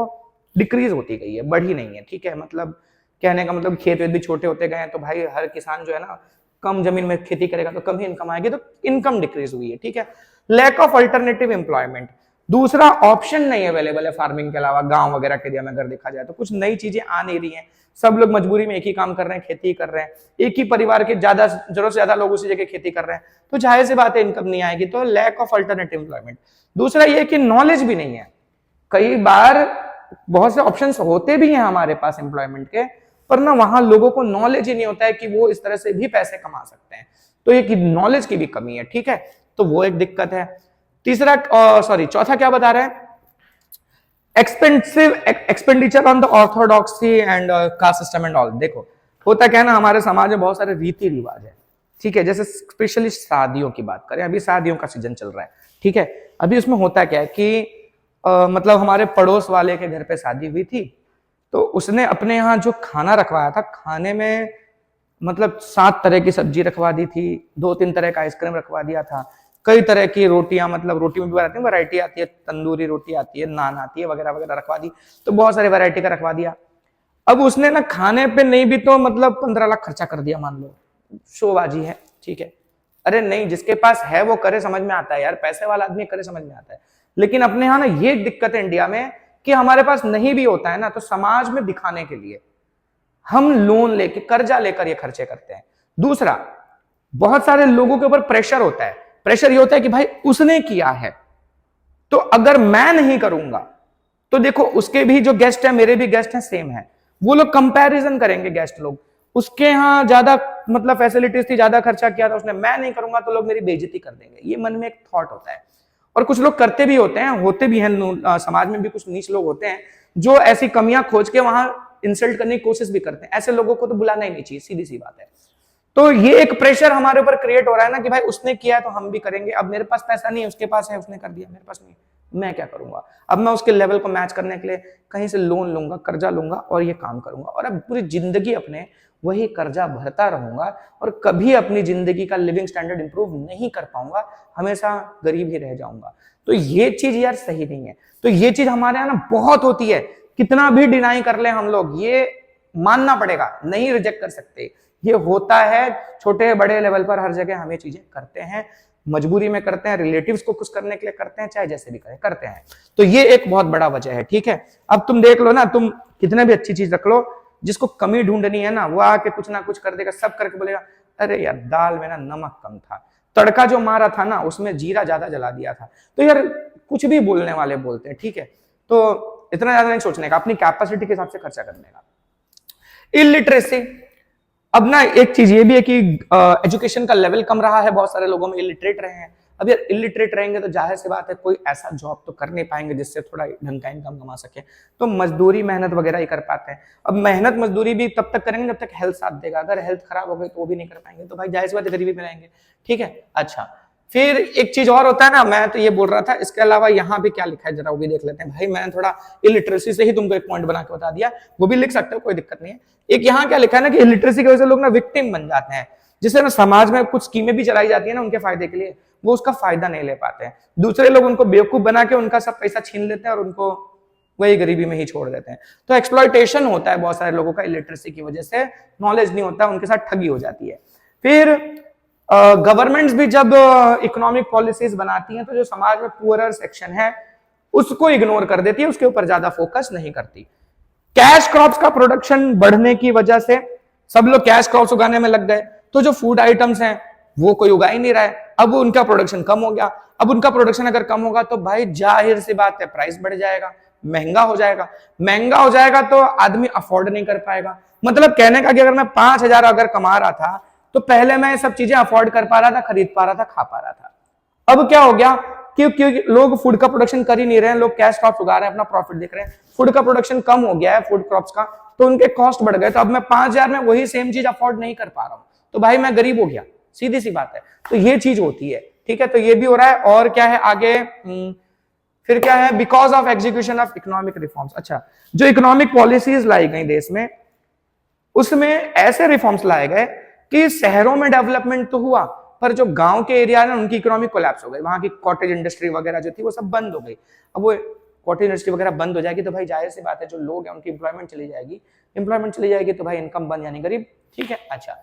डिक्रीज होती गई है, बढ़ी नहीं है। ठीक है, मतलब कहने का मतलब खेत वेत भी छोटे होते गए हैं, तो भाई हर किसान जो है ना कम जमीन में खेती करेगा तो कम ही इनकम आएगी, तो इनकम डिक्रीज हुई है। ठीक है, लैक ऑफ अल्टरनेटिव एम्प्लॉयमेंट, दूसरा ऑप्शन नहीं अवेलेबल है फार्मिंग के अलावा। गांव वगैरह के एरिया में अगर देखा जाए तो कुछ नई चीजें आ नहीं रही हैं, सब लोग मजबूरी में एक ही काम कर रहे हैं, खेती कर रहे हैं, एक ही परिवार के ज्यादा जरूरत से ज्यादा लोग उसी जगह खेती कर रहे हैं, तो जाहिर सी बात है इनकम नहीं आएगी, तो लैक ऑफ अल्टरनेटिव एम्प्लॉयमेंट। दूसरा ये कि नॉलेज भी नहीं है, कई बार बहुत से ऑप्शंस होते भी हैं हमारे पास एम्प्लॉयमेंट के, पर ना वहां लोगों को नॉलेज ही नहीं होता है कि वो इस तरह से भी पैसे कमा सकते हैं, तो ये नॉलेज की भी कमी है। ठीक है, तो वो एक दिक्कत है। तीसरा चौथा क्या बता रहे हैं, expensive expenditure on the orthodoxy and caste system and all. देखो होता क्या है ना, हमारे समाज में बहुत सारे रीति रिवाज है। ठीक है, जैसे स्पेशली शादियों की बात करें, अभी शादियों का सीजन चल रहा है। ठीक है, अभी उसमें होता क्या है कि मतलब हमारे पड़ोस वाले के घर पे शादी हुई थी, तो उसने अपने यहाँ जो खाना रखवाया था, खाने में मतलब 7 तरह की सब्जी रखवा दी थी, 2-3 तरह का आइसक्रीम रखवा दिया था, कई तरह की रोटियां, मतलब रोटी में भी वैरायटी आती है, तंदूरी रोटी आती है, नान आती है, वगैरह वगैरह रखवा दी, तो बहुत सारी वैरायटी का रखवा दिया। अब उसने ना खाने पे नहीं भी तो मतलब 15 लाख खर्चा कर दिया, मान लो, शोबाजी है। ठीक है, अरे नहीं, जिसके पास है वो करे, समझ में आता है यार, पैसे वाला आदमी करे, समझ में आता है। लेकिन अपने यहाँ ना ये दिक्कत है इंडिया में कि हमारे पास नहीं भी होता है ना, तो समाज में दिखाने के लिए हम लोन लेके, कर्जा लेकर ये खर्चे करते हैं। दूसरा, बहुत सारे लोगों के ऊपर प्रेशर होता है, प्रेशर ये होता है कि भाई उसने किया है तो अगर मैं नहीं करूंगा तो देखो उसके भी जो गेस्ट है, मेरे भी गेस्ट हैं, सेम है, वो लोग कंपैरिजन करेंगे। गेस्ट लोग, उसके यहाँ ज्यादा मतलब फैसिलिटीज थी, ज्यादा खर्चा किया था उसने, मैं नहीं करूंगा तो लोग मेरी बेइज्जती कर देंगे, ये मन में एक थॉट होता है। और कुछ लोग करते भी होते हैं, होते भी हैं, समाज में भी कुछ नीच लोग होते हैं जो ऐसी कमियां खोज के वहां इंसल्ट करने की कोशिश भी करते हैं। ऐसे लोगों को तो बुलाना ही नहीं चाहिए, सीधी सी बात है। तो ये एक प्रेशर हमारे ऊपर क्रिएट हो रहा है ना कि भाई उसने किया तो हम भी करेंगे। अब मेरे पास पैसा नहीं है, उसके पास है, उसने कर दिया, मेरे पास नहीं, मैं क्या करूंगा? अब मैं उसके लेवल को मैच करने के लिए कहीं से लोन लूंगा, कर्जा लूंगा और ये काम करूंगा, और अब पूरी जिंदगी अपने वही कर्जा भरता रहूंगा और कभी अपनी जिंदगी का लिविंग स्टैंडर्ड इंप्रूव नहीं कर पाऊंगा, हमेशा गरीब ही रह जाऊंगा। तो ये चीज यार सही नहीं है। तो ये चीज हमारे यहाँ ना बहुत होती है, कितना भी डिनाई कर ले हम लोग, ये मानना पड़ेगा, नहीं रिजेक्ट कर सकते। ये होता है छोटे बड़े लेवल पर, हर जगह हम ये चीजें करते हैं, मजबूरी में करते हैं, रिलेटिव्स को खुश करने के लिए करते हैं, चाहे जैसे भी करें करते हैं। तो ये एक बहुत बड़ा वजह है। ठीक है, अब तुम देख लो ना, तुम कितने भी अच्छी चीज रख लो, जिसको कमी ढूंढनी है ना, वो आके कुछ ना कुछ कर देगा, सब करके बोलेगा अरे यार दाल में ना नमक कम था, तड़का जो मारा था ना उसमें जीरा ज्यादा जला दिया था। तो यार कुछ भी बोलने वाले बोलते हैं। ठीक है, तो इतना ज्यादा नहीं सोचने का, अपनी कैपेसिटी के हिसाब से खर्चा करने का। इलिटरेसी, अब ना एक चीज ये भी है कि एजुकेशन का लेवल कम रहा है, बहुत सारे लोगों में इलिटरेट रहे हैं। अब यार इलिटरेट रहेंगे तो जाहिर सी बात है कोई ऐसा जॉब तो कर नहीं पाएंगे जिससे थोड़ा ढंग का इनकम कमा सके, तो मजदूरी मेहनत वगैरह ही कर पाते हैं। अब मेहनत मजदूरी भी तब तक करेंगे जब तक हेल्थ साथ देगा, अगर हेल्थ खराब हो गई तो वो भी नहीं कर पाएंगे, तो भाई जाहिर सी बात है गरीबी में रहेंगे। ठीक है, अच्छा फिर एक चीज और होता है ना, मैं तो ये बोल रहा था, इसके अलावा यहाँ पे क्या लिखा है जरा वो भी देख लेते हैं। भाई मैंने थोड़ा इलिटरेसी से ही तुमको एक पॉइंट बना के बता दिया, वो भी लिख सकते हो, कोई दिक्कत नहीं है। एक यहाँ क्या लिखा है ना कि इलिटरेसी की वजह से लोग ना विक्टिम बन जाते हैं, जिससे ना समाज में कुछ स्कीमें भी चलाई जाती है ना उनके फायदे के लिए, वो उसका फायदा नहीं ले पाते हैं। दूसरे लोग उनको बेवकूफ बना के उनका सब पैसा छीन लेते हैं और उनको वही गरीबी में ही छोड़ देते हैं। तो एक्सप्लॉयटेशन होता है बहुत सारे लोगों का इलिटरेसी की वजह से, नॉलेज नहीं होता, उनके साथ ठगी हो जाती है। फिर गवर्नमेंट्स भी जब इकोनॉमिक पॉलिसीज बनाती हैं तो जो समाज में पुअरर सेक्शन है उसको इग्नोर कर देती है, उसके ऊपर ज्यादा फोकस नहीं करती। कैश क्रॉप्स का प्रोडक्शन बढ़ने की वजह से सब लोग कैश क्रॉप्स उगाने में लग गए, तो जो फूड आइटम्स हैं वो कोई उगा ही नहीं रहा है, अब उनका प्रोडक्शन कम हो गया। अब उनका प्रोडक्शन अगर कम होगा तो भाई जाहिर सी बात है प्राइस बढ़ जाएगा, महंगा हो जाएगा। महंगा हो जाएगा तो आदमी अफोर्ड नहीं कर पाएगा। मतलब कहने का कि अगर मैं 5,000 अगर कमा रहा था तो पहले मैं सब चीजें अफोर्ड कर पा रहा था, खरीद पा रहा था, खा पा रहा था। अब क्या हो गया, क्योंकि लोग फूड का प्रोडक्शन कर ही नहीं रहे हैं, लोग कैश क्रॉप्स उगा रहे हैं, अपना प्रॉफिट देख रहे हैं, फूड का प्रोडक्शन कम हो गया है फूड क्रॉप्स का, तो उनके कॉस्ट बढ़ गए। तो अब मैं 5,000 में वही सेम चीज अफोर्ड नहीं कर पा रहा हूं, तो भाई मैं गरीब हो गया, सीधी सी बात है। तो ये चीज होती है, ठीक है। तो ये भी हो रहा है। और क्या है आगे, फिर क्या है, because of execution of economic reforms. अच्छा, जो इकोनॉमिक पॉलिसीज लाई गई देश में, उसमें ऐसे रिफॉर्म्स लाए गए कि शहरों में डेवलपमेंट तो हुआ, पर जो गांव के एरिया है ना उनकी इकोनॉमिक कोलैप्स हो गई। वहां की कॉटेज इंडस्ट्री वगैरह जो थी वो सब बंद हो गई। अब वो कॉटेज इंडस्ट्री वगैरह बंद हो जाएगी तो भाई जाहिर सी बात है जो लोग हैं उनकी इंप्लॉयमेंट चली जाएगी, इंप्लॉयमेंट चली जाएगी तो भाई इनकम बंद, यानी गरीब, ठीक है। अच्छा,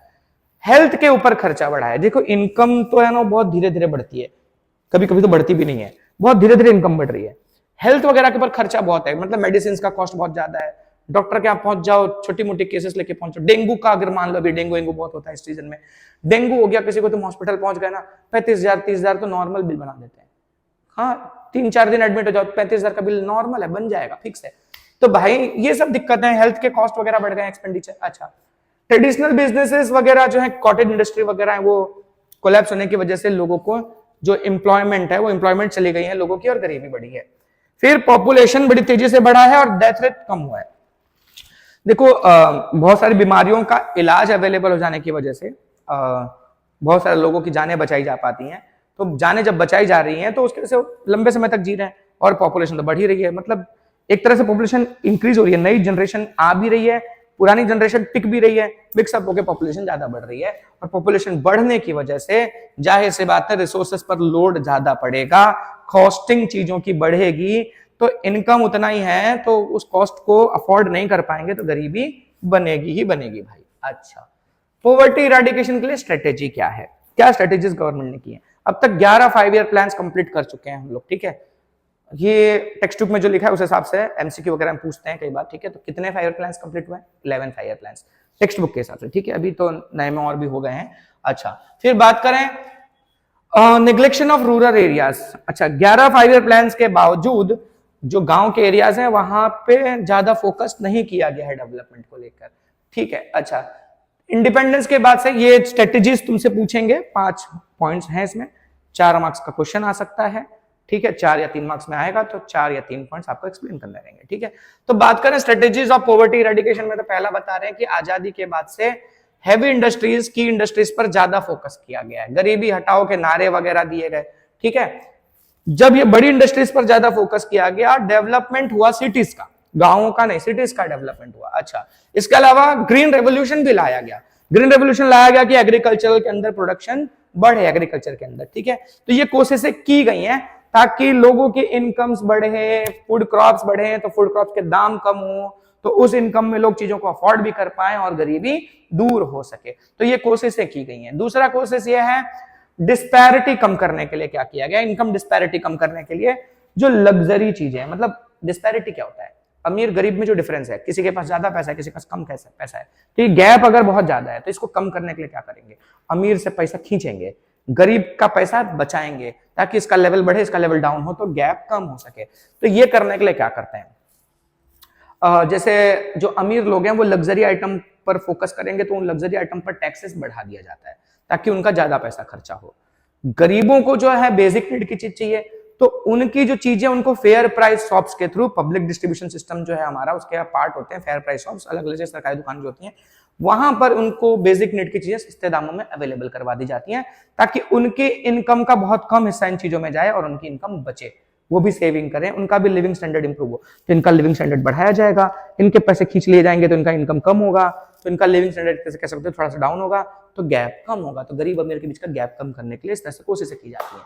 हेल्थ के ऊपर खर्चा बढ़ा है। देखो इनकम तो है ना बहुत धीरे धीरे बढ़ती है, कभी कभी तो बढ़ती भी नहीं है, बहुत धीरे धीरे इनकम बढ़ रही है। हेल्थ वगैरह के ऊपर खर्चा बहुत है, मतलब मेडिसिन का कॉस्ट बहुत ज्यादा है। डॉक्टर के यहाँ पहुंच जाओ, छोटी मोटी केसेस लेके पहुंचो। डेंगू का अगर मान लो, अभी डेंगू बहुत होता है इस सीजन में, डेंगू हो गया किसी को, तुम हॉस्पिटल पहुंच गए ना, 35,000 30,000 तो नॉर्मल बिल बना देते हैं। हाँ, 3-4 दिन एडमिट हो जाओ, 35,000 का बिल नॉर्मल है, बन जाएगा, फिक्स है। तो भाई ये सब दिक्कतें हैं, हेल्थ के कॉस्ट वगैरह बढ़ गए, एक्सपेंडिचर। अच्छा, ट्रेडिशनल बिजनेसेस वगैरह जो है, कॉटेज इंडस्ट्री वगैरह है, वो कोलैप्स होने की वजह से लोगों को जो एम्प्लॉयमेंट है वो एम्प्लॉयमेंट चली गई है लोगों की, और गरीबी बढ़ी है। फिर पॉपुलेशन बड़ी तेजी से बढ़ा है और डेथ रेट कम हुआ है। देखो बहुत सारी बीमारियों का इलाज अवेलेबल हो जाने की वजह से बहुत सारे लोगों की जानें बचाई जा पाती हैं। तो जानें जब बचाई जा रही हैं तो उसके वजह से लंबे समय तक जी रहे हैं, और पॉपुलेशन तो बढ़ ही रही है। मतलब एक तरह से पॉपुलेशन इंक्रीज हो रही है, नई जनरेशन आ भी रही है, पुरानी जनरेशन टिक भी रही है, मिक्सअप होकर पॉपुलेशन ज्यादा बढ़ रही है। और पॉपुलेशन बढ़ने की वजह से जाहिर सी बात है रिसोर्सेस पर लोड ज्यादा पड़ेगा, कॉस्टिंग चीजों की बढ़ेगी, तो इनकम उतना ही है तो उस कॉस्ट को अफोर्ड नहीं कर पाएंगे तो गरीबी बनेगी ही बनेगी भाई। अच्छा, पॉवर्टी इरेडिकेशन के लिए स्ट्रेटेजी क्या है, क्या स्ट्रेटेजीज गवर्नमेंट ने की है? अब तक 11 5 ईयर प्लान्स कंप्लीट कर चुके हैं हम लोग, ठीक है। ये टेक्स्ट बुक में जो लिखा है उस हिसाब से एमसीक्यू वगैरह में पूछते हैं कई बार, ठीक है। तो कितने 5 ईयर प्लान्स कंप्लीट हुए? 11 5 ईयर प्लान्स टेक्स्ट बुक के हिसाब से, ठीक है। अभी तो नए में और भी हो गए हैं। अच्छा, फिर बात करें नेग्लेक्शन ऑफ रूरल एरियाज। अच्छा, 11 5 ईयर प्लान्स के बावजूद जो गांव के एरियाज हैं वहां पे ज्यादा फोकस नहीं किया गया है डेवलपमेंट को लेकर, ठीक है। अच्छा, इंडिपेंडेंस के बाद से ये स्ट्रेटेजीज तुमसे पूछेंगे, 5 पॉइंट्स हैं इसमें, 4 मार्क्स का क्वेश्चन आ सकता है, ठीक है। 4 या 3 मार्क्स में आएगा तो 4 या 3 पॉइंट्स आपको एक्सप्लेन करने रहेंगे, ठीक है। तो बात करें स्ट्रेटेजीज ऑफ पॉवर्टी इरेडिकेशन में, तो पहला बता रहे हैं कि आजादी के बाद से हैवी इंडस्ट्रीज की इंडस्ट्रीज पर ज्यादा फोकस किया गया है, गरीबी हटाओ के नारे वगैरह दिए गए, ठीक है। जब ये बड़ी इंडस्ट्रीज पर ज्यादा फोकस किया गया, डेवलपमेंट हुआ सिटीज का, गांवों का नहीं, सिटीज का डेवलपमेंट हुआ। अच्छा, इसके अलावा ग्रीन रेवोल्यूशन भी लाया गया। ग्रीन रेवोल्यूशन लाया गया कि एग्रीकल्चर के अंदर प्रोडक्शन बढ़े, एग्रीकल्चर के अंदर, ठीक है। तो ये कोशिशें की गई हैं ताकि लोगों की इनकम्स बढ़े, फूड क्रॉप्स बढ़े, तो फूड क्रॉप्स के दाम कम हो, तो उस इनकम में लोग चीजों को अफोर्ड भी कर पाए और गरीबी दूर हो सके। तो ये कोशिशें की गई हैं। दूसरा कोशिश ये है डिस्पैरिटी कम करने के लिए क्या किया गया, इनकम डिस्पैरिटी कम करने के लिए जो लग्जरी चीजें हैं, मतलब डिस्पैरिटी क्या होता है, अमीर गरीब में जो डिफरेंस है, किसी के पास ज्यादा पैसा है, किसी के पास कम पैसा है, तो ये गैप अगर बहुत ज्यादा है तो इसको कम करने के लिए क्या करेंगे, अमीर से पैसा खींचेंगे, गरीब का पैसा बचाएंगे, ताकि इसका लेवल बढ़े, इसका लेवल डाउन हो, तो गैप कम हो सके। तो ये करने के लिए क्या करते हैं, जैसे जो अमीर लोग हैं वो लग्जरी आइटम पर फोकस करेंगे तो उन लग्जरी आइटम पर टैक्सेस बढ़ा दिया जाता है ताकि उनका ज्यादा पैसा खर्चा हो। गरीबों को जो है बेसिक नीड की चीज चाहिए, तो उनकी जो चीजें उनको फेयर प्राइस शॉप्स के थ्रू, पब्लिक डिस्ट्रीब्यूशन सिस्टम जो है हमारा, उसके पार्ट होते हैं फेयर प्राइस शॉप्स, अलग अलग सरकारी दुकान जो होती हैं, वहां पर उनको बेसिक नीड की चीजें सस्ते दामों में अवेलेबल करवा दी जाती हैं, ताकि उनकी इनकम का बहुत कम हिस्सा इन चीजों में जाए और उनकी इनकम बचे, वो भी सेविंग करें, उनका भी लिविंग स्टैंडर्ड इंप्रूव हो। तो इनका लिविंग स्टैंडर्ड बढ़ाया जाएगा, इनके पैसे खींच लिए जाएंगे तो इनका इनकम कम होगा, तो इनका लिविंग स्टैंडर्ड कैसे कह सकते हो थोड़ा सा डाउन होगा, तो गैप कम होगा। तो गरीब अमीर के बीच का गैप कम करने के लिए इस तरह से कोशिशें की जाती है।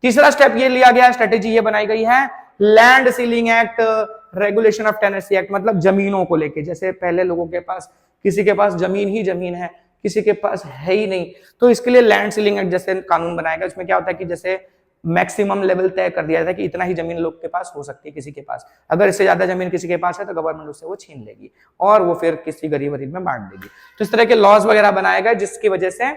तीसरा स्टेप ये लिया गया, स्ट्रेटेजी ये बनाई गई है, land ceiling act, regulation of tenancy act, मतलब जमीनों को लेके। जैसे पहले लोगों के पास, किसी के पास जमीन ही जमीन है, किसी के पास है ही नहीं, तो इसके लिए लैंड सीलिंग एक्ट जैसे कानून बनाया गया। उसमें क्या होता है कि जैसे मैक्सिमम लेवल तय कर दिया जाता है कि इतना ही जमीन लोग के पास हो सकती है किसी के पास, अगर इससे ज्यादा जमीन किसी के पास है तो गवर्नमेंट उससे वो छीन लेगी और वो फिर किसी गरीब में बांट देगी। तो इस तरह के लॉज वगैरह बनाए गए, जिसकी वजह से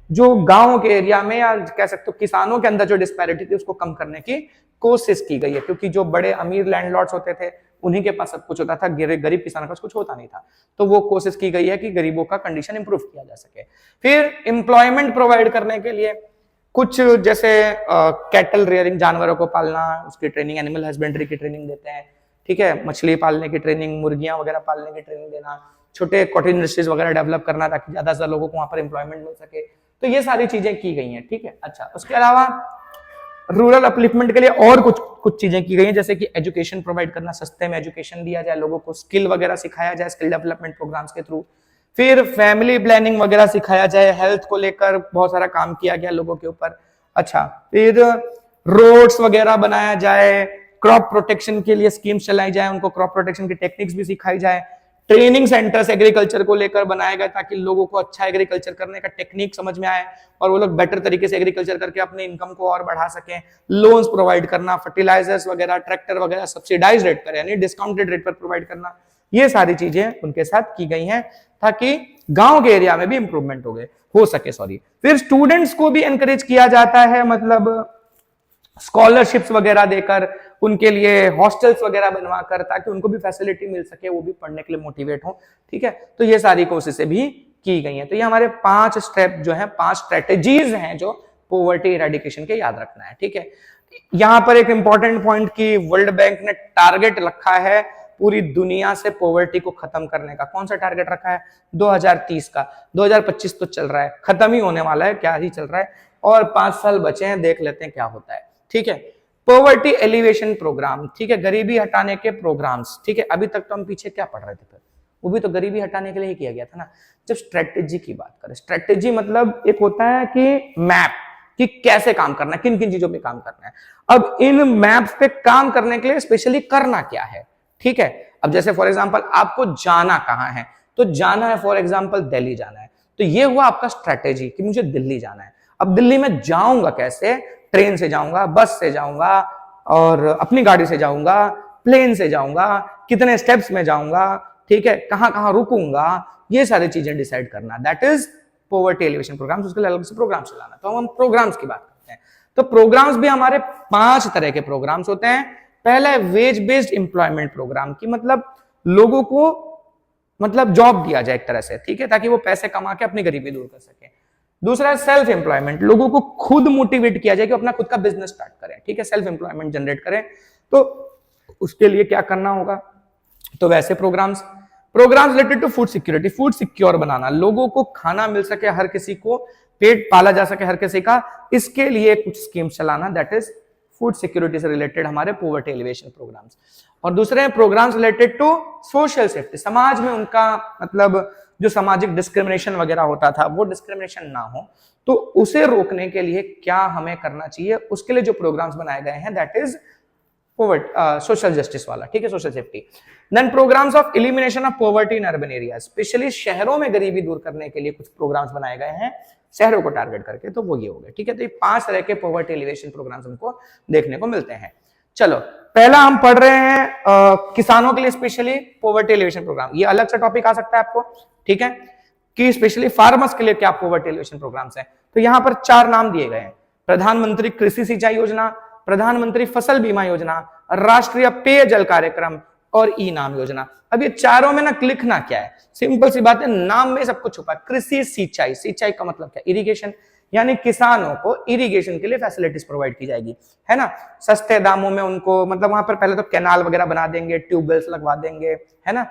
जो गांव के एरिया में या कह सकते हो किसानों के अंदर जो डिस्पैरिटी थी उसको कम करने की कोशिश की गई है, क्योंकि जो बड़े अमीर लैंडलॉर्ड्स होते थे उन्हीं के पास सब कुछ होता था, गरीब किसानों के पास कुछ होता नहीं था। तो वो कोशिश की गई है कि गरीबों का कंडीशन इंप्रूव किया जा सके। फिर एम्प्लॉयमेंट प्रोवाइड करने के लिए कुछ जैसे कैटल रेयरिंग, जानवरों को पालना, उसकी ट्रेनिंग, एनिमल हस्बेंड्री की ट्रेनिंग देते हैं, ठीक है, मछली पालने की ट्रेनिंग, मुर्गियां वगैरह पालने की ट्रेनिंग देना, छोटे कॉटेज इंडस्ट्रीज वगैरह डेवलप करना ताकि ज्यादा से ज्यादा लोगों को वहां पर एम्प्लॉयमेंट मिल सके। तो ये सारी चीजें की गई हैं, ठीक है। अच्छा, उसके अलावा रूरल अपलिफ्टमेंट के लिए और कुछ चीजें की गई हैं, जैसे कि एजुकेशन प्रोवाइड करना, सस्ते में एजुकेशन दिया जाए, लोगों को स्किल वगैरह सिखाया जाए स्किल डेवलपमेंट प्रोग्राम्स के थ्रू। फिर फैमिली प्लानिंग वगैरह सिखाया जाए, हेल्थ को लेकर बहुत सारा काम किया गया लोगों के ऊपर। अच्छा, फिर रोड्स वगैरह बनाया जाए, क्रॉप प्रोटेक्शन के लिए स्कीम्स चलाई जाए, उनको क्रॉप प्रोटेक्शन की टेक्निक्स भी सिखाई जाए। ट्रेनिंग सेंटर्स एग्रीकल्चर को लेकर बनाए गए ताकि लोगों को अच्छा एग्रीकल्चर करने का टेक्निक समझ में आए और वो लोग बेटर तरीके से एग्रीकल्चर करके अपने इनकम को और बढ़ा सकें। लोन्स प्रोवाइड करना, फर्टिलाइजर्स वगैरह, ट्रैक्टर वगैरह सब्सिडाइज रेट पर यानी डिस्काउंटेड रेट पर प्रोवाइड करना, ये सारी चीजें उनके साथ की गई हैं ताकि गांव के एरिया में भी इंप्रूवमेंट हो सके। फिर स्टूडेंट्स को भी एनकरेज किया जाता है, मतलब स्कॉलरशिप्स वगैरह देकर, उनके लिए हॉस्टल्स वगैरह बनवाकर, ताकि उनको भी फैसिलिटी मिल सके, वो भी पढ़ने के लिए मोटिवेट हो, ठीक है। तो ये सारी कोशिशें भी की गई हैं। तो ये हमारे 5 स्टेप जो है, 5 स्ट्रेटेजीज हैं जो पॉवर्टी इरेडिकेशन के याद रखना है, ठीक है। यहां पर एक इंपॉर्टेंट पॉइंट की वर्ल्ड बैंक ने टारगेट रखा है पूरी दुनिया से पॉवर्टी को खत्म करने का। कौन सा टारगेट रखा है? 2030 का। 2025 तो चल रहा है, खत्म ही होने वाला है, क्या ही चल रहा है, और 5 साल बचे हैं, देख लेते हैं क्या होता है, ठीक है। पॉवर्टी एलिवेशन प्रोग्राम, ठीक है, गरीबी हटाने के प्रोग्राम्स, ठीक है। अभी तक तो हम पीछे क्या पढ़ रहे थे, फिर वो भी तो गरीबी हटाने के लिए ही किया गया था ना। जब स्ट्रेटेजी की बात करें, स्ट्रेटेजी मतलब एक होता है कि मैप, कि कैसे काम करना है, किन किन चीजों पे काम करना है। अब इन मैप्स पे काम करने के लिए स्पेशली करना क्या है, ठीक है। अब जैसे फॉर एग्जांपल आपको जाना कहां है, तो जाना है फॉर एग्जांपल दिल्ली जाना है, तो ये हुआ आपका स्ट्रेटेजी कि मुझे दिल्ली जाना है। अब दिल्ली में जाऊंगा कैसे? ट्रेन से जाऊंगा, बस से जाऊंगा, और अपनी गाड़ी से जाऊंगा, प्लेन से जाऊंगा, कितने स्टेप्स में जाऊंगा, ठीक है, कहां कहां रुकूंगा, ये सारी चीजें डिसाइड करना, that is poverty alleviation programmes. उसके लिए अलग से प्रोग्राम्स चलाना। तो हम प्रोग्राम्स की बात करते हैं। तो प्रोग्राम्स भी हमारे 5 तरह के प्रोग्राम्स होते हैं। पहला है वेज बेस्ड एम्प्लॉयमेंट प्रोग्राम, की मतलब लोगों को मतलब जॉब दिया जाए एक तरह से, ठीक है, ताकि वो पैसे कमा के अपनी गरीबी दूर कर सके। दूसरा है सेल्फ एम्प्लॉयमेंट, लोगों को खुद मोटिवेट किया जाए कि अपना खुद का बिजनेस स्टार्ट करें, ठीक है, सेल्फ एम्प्लॉयमेंट जनरेट करें। तो उसके लिए क्या करना होगा? तो वैसे programmes related to food security, food secure बनाना, लोगों को खाना मिल सके, हर किसी को पेट पाला जा सके हर किसी का, इसके लिए कुछ स्कीम्स चलाना, दैट इज फूड सिक्योरिटी से रिलेटेड हमारे पॉवर्टी एलिवेशन प्रोग्राम्स। और दूसरे हैं programmes related to social safety, समाज में उनका मतलब जो सामाजिक डिस्क्रिमिनेशन वगैरह होता था वो डिस्क्रिमिनेशन ना हो, तो उसे रोकने के लिए क्या हमें करना चाहिए, उसके लिए जो प्रोग्राम्स बनाए गए हैं दैट इज सोशल जस्टिस वाला, ठीक है, social safety. Then programmes of elimination of poverty in urban area, specially शहरों में गरीबी दूर करने के लिए कुछ प्रोग्राम्स बनाए गए हैं शहरों को टारगेट करके, तो वो ये हो गए, ठीक है। तो ये 5 तरह के पॉवर्टी एलिवेशन प्रोग्राम्स हमको देखने को मिलते हैं। चलो, पहला हम पढ़ रहे हैं किसानों के लिए स्पेशली पॉवर्टी एलिवेशन प्रोग्राम। ये अलग से टॉपिक आ सकता है आपको, ठीक है, कि स्पेशली फार्मर्स के लिए क्या पॉवर्टी एलिवेशन प्रोग्राम्स हैं। तो यहां पर 4 नाम दिए गए हैं: प्रधानमंत्री कृषि सिंचाई योजना, प्रधानमंत्री फसल बीमा योजना, राष्ट्रीय पेयजल कार्यक्रम और ई नाम योजना। अब ये चारों में ना लिखना क्या है, सिंपल सी बात है, नाम में सब कुछ छुपा है। कृषि सिंचाई, सिंचाई का मतलब क्या? इरिगेशन, यानी किसानों को इरिगेशन के लिए फैसिलिटीज प्रोवाइड की जाएगी, है ना, सस्ते दामों में उनको, मतलब वहां पर पहले तो कैनाल वगैरह बना देंगे, ट्यूबवेल्स लगवा देंगे, है ना,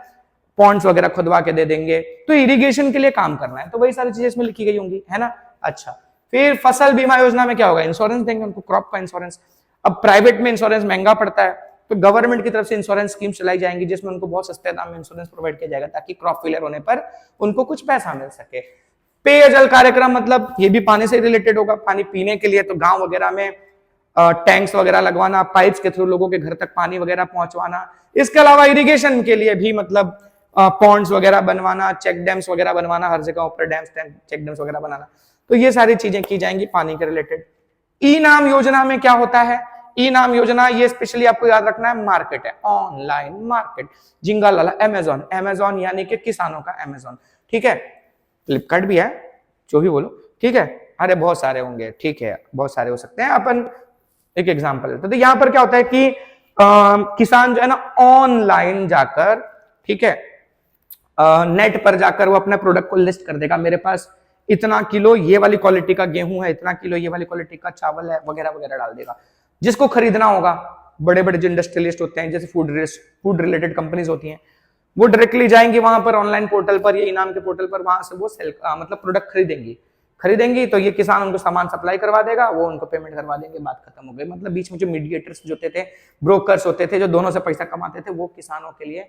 पॉन्ड्स वगैरह खुदवा के दे देंगे, तो इरिगेशन के लिए काम करना है, तो वही सारी चीजें इसमें लिखी गई होंगी, है ना। अच्छा, फिर फसल बीमा योजना में क्या होगा, इंश्योरेंस देंगे उनको, क्रॉप का इंश्योरेंस। अब प्राइवेट में इंश्योरेंस महंगा पड़ता है, तो गवर्नमेंट की तरफ से इंश्योरेंस स्कीम चलाई जाएंगी जिसमें उनको बहुत सस्ते दाम में इंश्योरेंस प्रोवाइड किया जाएगा ताकि क्रॉप फेलियर होने पर उनको कुछ पैसा मिल सके। पेयजल कार्यक्रम, मतलब ये भी पानी से रिलेटेड होगा, पानी पीने के लिए, तो गांव वगैरह में टैंक्स वगैरह लगवाना, पाइप्स के थ्रू लोगों के घर तक पानी वगैरह पहुंचवाना। इसके अलावा इरिगेशन के लिए भी मतलब पॉन्ड्स वगैरह बनवाना, चेक डैम्स वगैरह बनवाना, हर जगह ऊपर डैम्स चेक डैम्स वगैरह बनाना, तो ये सारी चीजें की जाएंगी पानी के रिलेटेड। ई नाम योजना में क्या होता है, ई नाम योजना ये स्पेशली आपको याद रखना है, मार्केट है, ऑनलाइन मार्केट, जिंगा लाला अमेजोन, अमेजोन यानी कि किसानों का अमेजोन, ठीक है। फ्लिपकार्ट भी है, जो भी बोलो, ठीक है, अरे बहुत सारे होंगे, ठीक है, बहुत सारे हो सकते हैं। अपन एक एग्जांपल लेते हैं, तो यहां पर क्या होता है कि किसान जो है ना ऑनलाइन जाकर, ठीक है, नेट पर जाकर वो अपने प्रोडक्ट को लिस्ट कर देगा, मेरे पास इतना किलो ये वाली क्वालिटी का गेहूं है, इतना किलो ये वाली क्वालिटी का चावल है, वगैरह वगैरह डाल देगा। जिसको खरीदना होगा, बड़े बड़े जो इंडस्ट्रियलिस्ट होते हैं, जैसे फूड रिलेटेड कंपनीज होती हैं, वो डायरेक्टली जाएंगी वहां पर ऑनलाइन पोर्टल पर या इनाम के पोर्टल पर, वहां से वो सेल मतलब प्रोडक्ट खरीदेंगी तो ये किसान उनको सामान सप्लाई करवा देगा, वो उनको पेमेंट करवा देंगे, बात खत्म हो गई। मतलब बीच में जो मीडिएटर्स जो होते थे, ब्रोकर्स होते थे, जो दोनों से पैसा कमाते थे, वो किसानों के लिए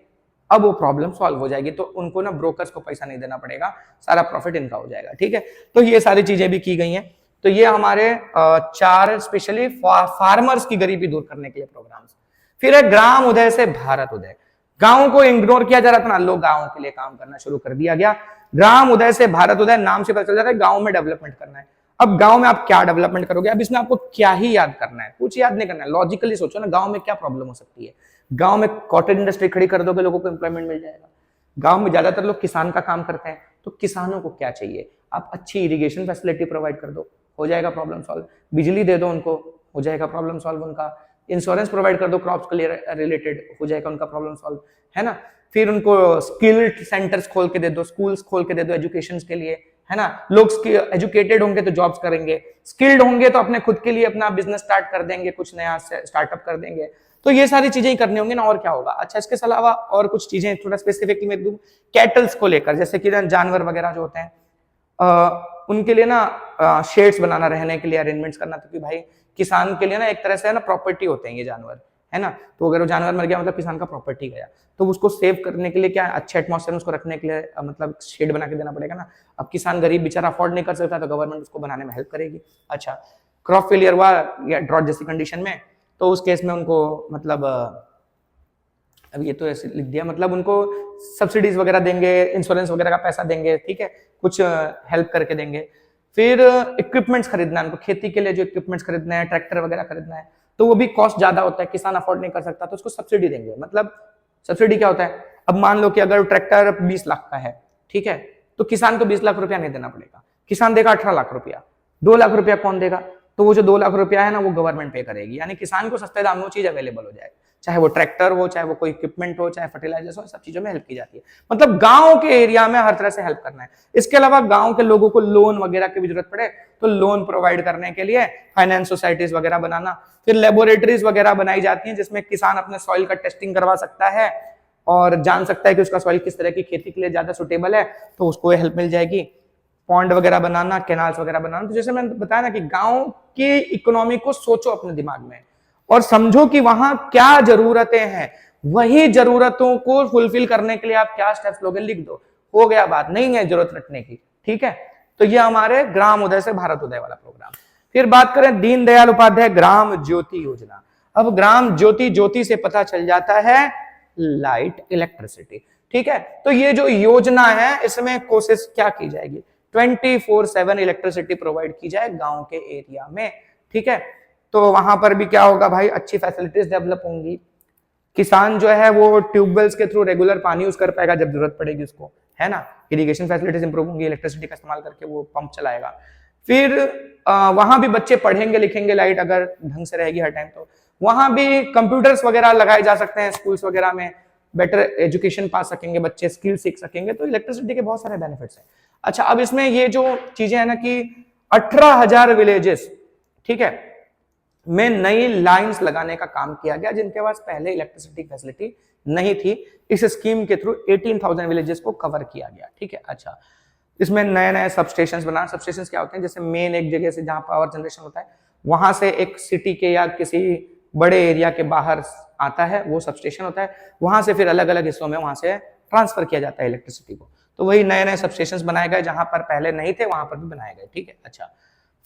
अब वो प्रॉब्लम सॉल्व हो जाएगी, तो उनको ना ब्रोकर्स को पैसा नहीं देना पड़ेगा, सारा प्रॉफिट इनका हो जाएगा, ठीक है। तो ये सारी चीजें भी की गई हैं। तो ये हमारे 4 स्पेशली फार्मर्स की गरीबी दूर करने के लिए प्रोग्राम्स। फिर है ग्राम उदय से भारत उदय। गांव को इग्नोर किया जा रहा था ना, लोग गांव के लिए काम करना शुरू कर दिया गया। ग्राम उदय से भारत उदय, नाम से पता चल जाता है गांव में डेवलपमेंट करना है। अब गांव में आप क्या डेवलपमेंट करोगे, अब इसमें आपको क्या ही याद करना है, कुछ याद नहीं करना है, लॉजिकली सोचो ना, गांव में क्या प्रॉब्लम हो सकती है। गांव में कॉटेज इंडस्ट्री खड़ी कर दोगे, लोगों को एम्प्लॉयमेंट मिल जाएगा। गांव में ज्यादातर लोग किसान का काम करते हैं, तो किसानों को क्या चाहिए, आप अच्छी इरिगेशन फैसिलिटी प्रोवाइड कर दो, हो जाएगा प्रॉब्लम सॉल्व। बिजली दे दो उनको, हो जाएगा प्रॉब्लम सॉल्व उनका। इंश्योरेंस प्रोवाइड कर दो क्रॉप्स के लिए रिलेटेड, हो जाएगा उनका प्रॉब्लम सॉल्व, है ना। फिर उनको स्किल्ड सेंटर्स खोल के दे दो, स्कूल्स खोल के दे दो एजुकेशन के लिए, है ना। लोग एजुकेटेड होंगे तो जॉब्स करेंगे, स्किल्ड होंगे तो अपने खुद के लिए अपना बिजनेस स्टार्ट कर देंगे, कुछ नया स्टार्टअप कर देंगे। तो ये सारी चीजें ही करनी होंगी ना, और क्या होगा। अच्छा, इसके अलावा और कुछ चीजें थोड़ा स्पेसिफिकली मैं दूं, कैटल्स को लेकर, जैसे कि जानवर वगैरह जो होते हैं, उनके लिए ना शेड्स बनाना, रहने के लिए अरेंजमेंट्स करना, क्योंकि भाई किसान के लिए ना एक तरह से ना प्रॉपर्टी होते हैं ये जानवर, है ना। तो अगर वो जानवर मर गया मतलब किसान का प्रॉपर्टी गया, तो उसको सेव करने के लिए क्या अच्छे एटमॉस्फेयर में उसको रखने के लिए मतलब शेड बना के देना पड़ेगा ना। अब किसान गरीब बेचारा अफोर्ड नहीं कर सकता, तो गवर्नमेंट उसको बनाने में हेल्प करेगी। अच्छा, क्रॉप फेलियर हुआ या ड्रॉट जैसी कंडीशन में, तो उस केस में उनको मतलब अब ये तो ऐसे लिख दिया, मतलब उनको सब्सिडीज वगैरह देंगे, इंश्योरेंस वगैरह का पैसा देंगे, ठीक है, कुछ हेल्प करके देंगे। फिर इक्विपमेंट्स खरीदना है उनको, खेती के लिए जो इक्विपमेंट्स खरीदना है, ट्रैक्टर वगैरह खरीदना है, तो वो भी कॉस्ट ज्यादा होता है, किसान अफोर्ड नहीं कर सकता, तो उसको सब्सिडी देंगे। मतलब सब्सिडी क्या होता है, अब मान लो कि अगर ट्रैक्टर 20 लाख का है, ठीक है, तो किसान को 20 लाख रुपया नहीं देना पड़ेगा, किसान देगा 18 लाख रुपया। 2 लाख रुपया कौन देगा, तो वो जो 2 लाख रुपया है ना, वो गवर्नमेंट पे करेगी, यानी किसान को सस्ते दाम में वो चीज अवेलेबल हो जाए, चाहे वो ट्रैक्टर हो, चाहे वो कोई इक्विपमेंट हो, चाहे फर्टिलाइजर्स हो, सब चीजों में हेल्प की जाती है। मतलब गांव के एरिया में हर तरह से हेल्प करना है। इसके अलावा गांव के लोगों को लोन वगैरह की भी जरूरत पड़े तो लोन प्रोवाइड करने के लिए फाइनेंस सोसाइटीज वगैरह बनाना। फिर लेबोरेटरीज वगैरह बनाई जाती हैं जिसमें किसान अपने सॉइल का टेस्टिंग करवा सकता है और जान सकता है कि उसका सॉइल किस तरह की खेती के लिए ज्यादा सुटेबल है, तो उसको हेल्प मिल जाएगी। पॉन्ड वगैरह बनाना, कैनाल्स वगैरह बनाना। तो जैसे मैंने बताया ना कि गांव की इकोनॉमी को सोचो अपने दिमाग में और समझो कि वहां क्या जरूरतें हैं, वही जरूरतों को फुलफिल करने के लिए आप क्या स्टेप्स लोगे, लिख दो, हो गया, बात नहीं है जरूरत रटने की, ठीक है। तो ये हमारे ग्राम उदय से भारत उदय वाला प्रोग्राम। फिर बात करें दीनदयाल उपाध्याय ग्राम ज्योति योजना। अब ग्राम ज्योति, ज्योति से पता चल जाता है लाइट, इलेक्ट्रिसिटी, ठीक है। तो ये जो योजना है इसमें कोशिश क्या की जाएगी, 24/7 इलेक्ट्रिसिटी प्रोवाइड की जाए गांव के एरिया में, ठीक है। तो वहां पर भी क्या होगा भाई, अच्छी फैसिलिटीज डेवलप होंगी, किसान जो है वो ट्यूबवेल्स के थ्रू रेगुलर पानी यूज कर पाएगा जब जरूरत पड़ेगी उसको, है ना। इरिगेशन फैसिलिटीज इंप्रूव होंगी, इलेक्ट्रिसिटी का इस्तेमाल करके वो पंप चलाएगा। फिर वहां भी बच्चे पढ़ेंगे लिखेंगे, लाइट अगर ढंग से रहेगी हर टाइम, तो वहां भी कंप्यूटर्स वगैरह लगाए जा सकते हैं स्कूल्स वगैरह में, बेटर एजुकेशन पा सकेंगे बच्चे, स्किल सीख सकेंगे। तो इलेक्ट्रिसिटी के बहुत सारे बेनिफिट्स हैं। अच्छा, अब इसमें ये जो चीजें है ना कि 18,000 विलेजेस, ठीक है, में नई लाइंस लगाने का काम किया गया जिनके पास पहले इलेक्ट्रिसिटी फैसिलिटी नहीं थी। इस स्कीम के थ्रू 18,000 विलेजेस को कवर किया गया। ठीक है, अच्छा, इसमें नए नए सबस्टेशन बनाना। सबस्टेशन क्या होते हैं? जैसे मेन एक जगह से जहां पावर जनरेशन होता है वहां से एक सिटी के या किसी बड़े एरिया के बाहर आता है, वो सबस्टेशन होता है। वहां से फिर अलग अलग हिस्सों में वहां से ट्रांसफर किया जाता है इलेक्ट्रिसिटी को। तो वही नए नए सबस्टेशन बनाए गए, जहां पर पहले नहीं थे वहां पर भी बनाए गए। ठीक है, अच्छा,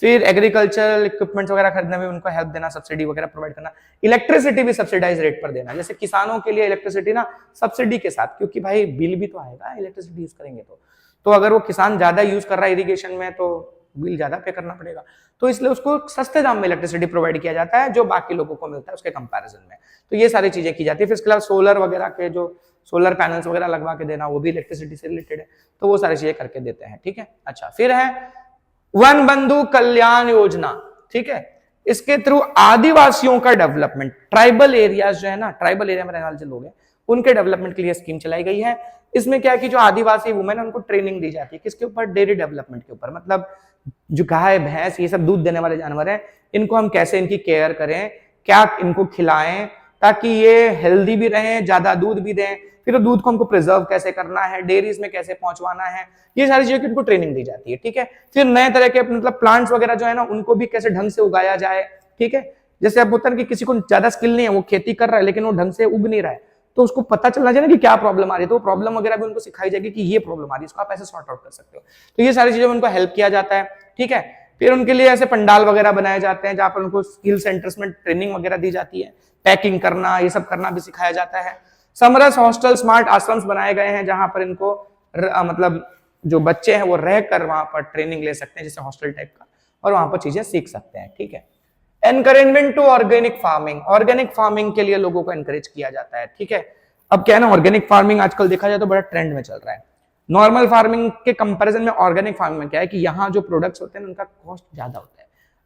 फिर एग्रीकल्चरल इक्विपमेंट्स वगैरह खरीदने में उनको हेल्प देना, सब्सिडी वगैरह प्रोवाइड करना। इलेक्ट्रिसिटी भी सब्सिडाइज रेट पर देना, जैसे किसानों के लिए इलेक्ट्रिसिटी ना सब्सिडी के साथ, क्योंकि भाई बिल भी तो आएगा इलेक्ट्रिसिटी यूज करेंगे तो अगर वो किसान ज्यादा यूज कर रहा है इरिगेशन में तो बिल ज्यादा पे करना पड़ेगा। तो इसलिए उसको सस्ते दाम में इलेक्ट्रिसिटी प्रोवाइड किया जाता है जो बाकी लोगों को मिलता है उसके कंपैरिजन में। तो ये सारी चीजें की जाती है। फिर इसके अलावा सोलर वगैरह के जो सोलर पैनल्स वगैरह लगवा के देना, वो भी इलेक्ट्रिसिटी से रिलेटेड है। तो वो सारी चीजें करके देते हैं। ठीक है, अच्छा, फिर है वन बंधु कल्याण योजना। ठीक है, इसके थ्रू आदिवासियों का डेवलपमेंट, ट्राइबल एरियाज जो है ना, ट्राइबल एरिया में रहने वाले लोग हैं उनके डेवलपमेंट के लिए स्कीम चलाई गई है। इसमें क्या है कि जो आदिवासी वुमेन है उनको ट्रेनिंग दी जाती है, किसके ऊपर? डेयरी डेवलपमेंट के ऊपर। मतलब जो गाय भैंस ये सब दूध देने वाले जानवर हैं, इनको हम कैसे इनकी केयर करें, क्या इनको खिलाएं ताकि ये हेल्दी भी रहें, ज्यादा दूध भी दें, फिर दूध को हमको प्रिजर्व कैसे करना है, डेयरीज में कैसे पहुंचवाना है, ये सारी चीजों की इनको ट्रेनिंग दी जाती है। ठीक है, फिर नए तरह के मतलब प्लांट्स वगैरह जो है ना उनको भी कैसे ढंग से उगाया जाए। ठीक है, जैसे अब होता है कि किसी को ज्यादा स्किल नहीं है, वो खेती कर रहा है लेकिन वो ढंग से उग नहीं रहा है, तो उसको पता चलना चाहिए ना कि क्या प्रॉब्लम आ रही है, तो प्रॉब्लम वगैरह भी उनको सिखाई जाएगी कि ये प्रॉब्लम आ रही है, इसको आप ऐसे सॉर्ट आउट कर सकते हो। तो ये सारी चीजों में उनको हेल्प किया जाता है। ठीक है, फिर उनके लिए ऐसे पंडाल वगैरह बनाए जाते हैं जहां पर उनको स्किल सेंटर्स में ट्रेनिंग वगैरह दी जाती है, पैकिंग करना ये सब करना भी सिखाया जाता है। समरस हॉस्टल स्मार्ट आश्रम्स बनाए गए हैं जहां पर इनको मतलब जो बच्चे हैं वो रहकर वहां पर ट्रेनिंग ले सकते हैं जैसे हॉस्टल टाइप का, और वहां पर चीजें सीख सकते हैं। ठीक है, encouragement to organic farming, organic farming के लिए लोगों को एनकरेज किया जाता है। ठीक है, अब क्या है ना, ऑर्गेनिक फार्मिंग आजकल देखा जाए तो बड़ा ट्रेंड में चल रहा है। नॉर्मल फार्मिंग के कंपैरिजन में ऑर्गेनिक फार्मिंग में क्या है कि यहाँ जो प्रोडक्ट्स होते हैं उनका कॉस्ट ज्यादा होता है।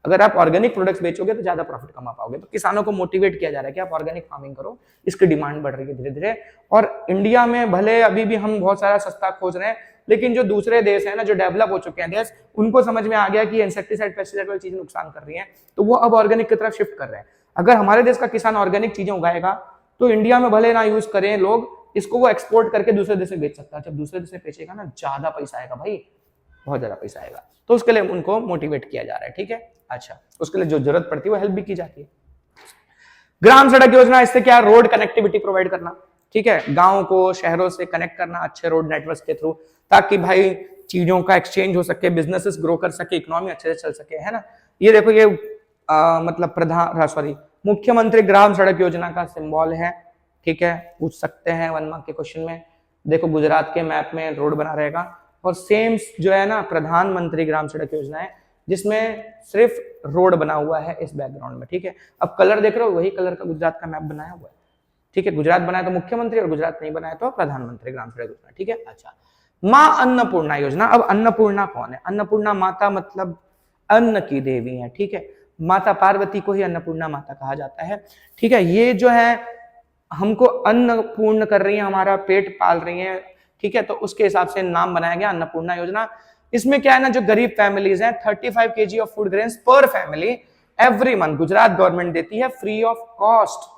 अगर आप ऑर्गेनिक प्रोडक्ट्स बेचोगे तो ज्यादा प्रॉफिट कमा पाओगे। तो किसानों को मोटिवेट किया जा रहा है कि आप ऑर्गेनिक फार्मिंग करो, इसकी डिमांड बढ़ रही है धीरे धीरे। और इंडिया में भले अभी भी हम बहुत सारा सस्ता खोज रहे हैं, लेकिन जो दूसरे देश है ना, जो डेवलप हो चुके हैं देश, उनको समझ में आ गया कि इंसेक्टिसाइड पेस्टिसाइड वाली चीजें नुकसान कर रही हैं, तो वो अब ऑर्गेनिक की तरफ शिफ्ट कर रहे हैं। अगर हमारे देश का किसान ऑर्गेनिक चीजें उगाएगा तो इंडिया में भले ना यूज करें लोग, इसको वो एक्सपोर्ट करके दूसरे देश में बेच सकता है। जब दूसरे देश में बेचेगा ना, ज्यादा पैसा आएगा भाई, बहुत ज्यादा पैसा आएगा। तो उसके लिए उनको मोटिवेट किया जा रहा है। ठीक है, अच्छा, उसके लिए जो जरूरत पड़ती है वो हेल्प भी की जाती है। ग्राम सड़क योजना, इससे क्या, रोड कनेक्टिविटी प्रोवाइड करना। ठीक है, गांव को शहरों से कनेक्ट करना अच्छे रोड नेटवर्क के थ्रू, ताकि भाई चीजों का एक्सचेंज हो सके, बिजनेसेस ग्रो कर सके, इकोनॉमी अच्छे से चल सके, है ना। ये देखो, ये मतलब मुख्यमंत्री ग्राम सड़क योजना का सिंबल है। ठीक है, पूछ सकते हैं 1 मार्क के क्वेश्चन में। देखो, गुजरात के मैप में रोड बना रहेगा, और सेम जो है ना प्रधानमंत्री ग्राम सड़क योजना है जिसमें सिर्फ रोड बना हुआ है इस बैकग्राउंड में। ठीक है, अब कलर देख रहे हो, वही कलर का गुजरात का मैप बनाया हुआ है। ठीक है, गुजरात बनाया तो मुख्यमंत्री और गुजरात नहीं बनाया तो प्रधानमंत्री ग्राम सड़क योजना। ठीक है, अच्छा, माँ अन्नपूर्णा योजना। अब अन्नपूर्णा कौन है? अन्नपूर्णा माता मतलब अन्न की देवी है। ठीक है, माता पार्वती को ही अन्नपूर्णा माता कहा जाता है। ठीक है, ये जो है हमको अन्न पूर्ण कर रही है, हमारा पेट पाल रही है। ठीक है, तो उसके हिसाब से नाम बनाया गया अन्नपूर्णा योजना। इसमें क्या है ना, जो गरीब फैमिलीज हैं 35 kg ऑफ फूड ग्रेन्स पर family every month Gujarat government देती है फ्री ऑफ कॉस्ट,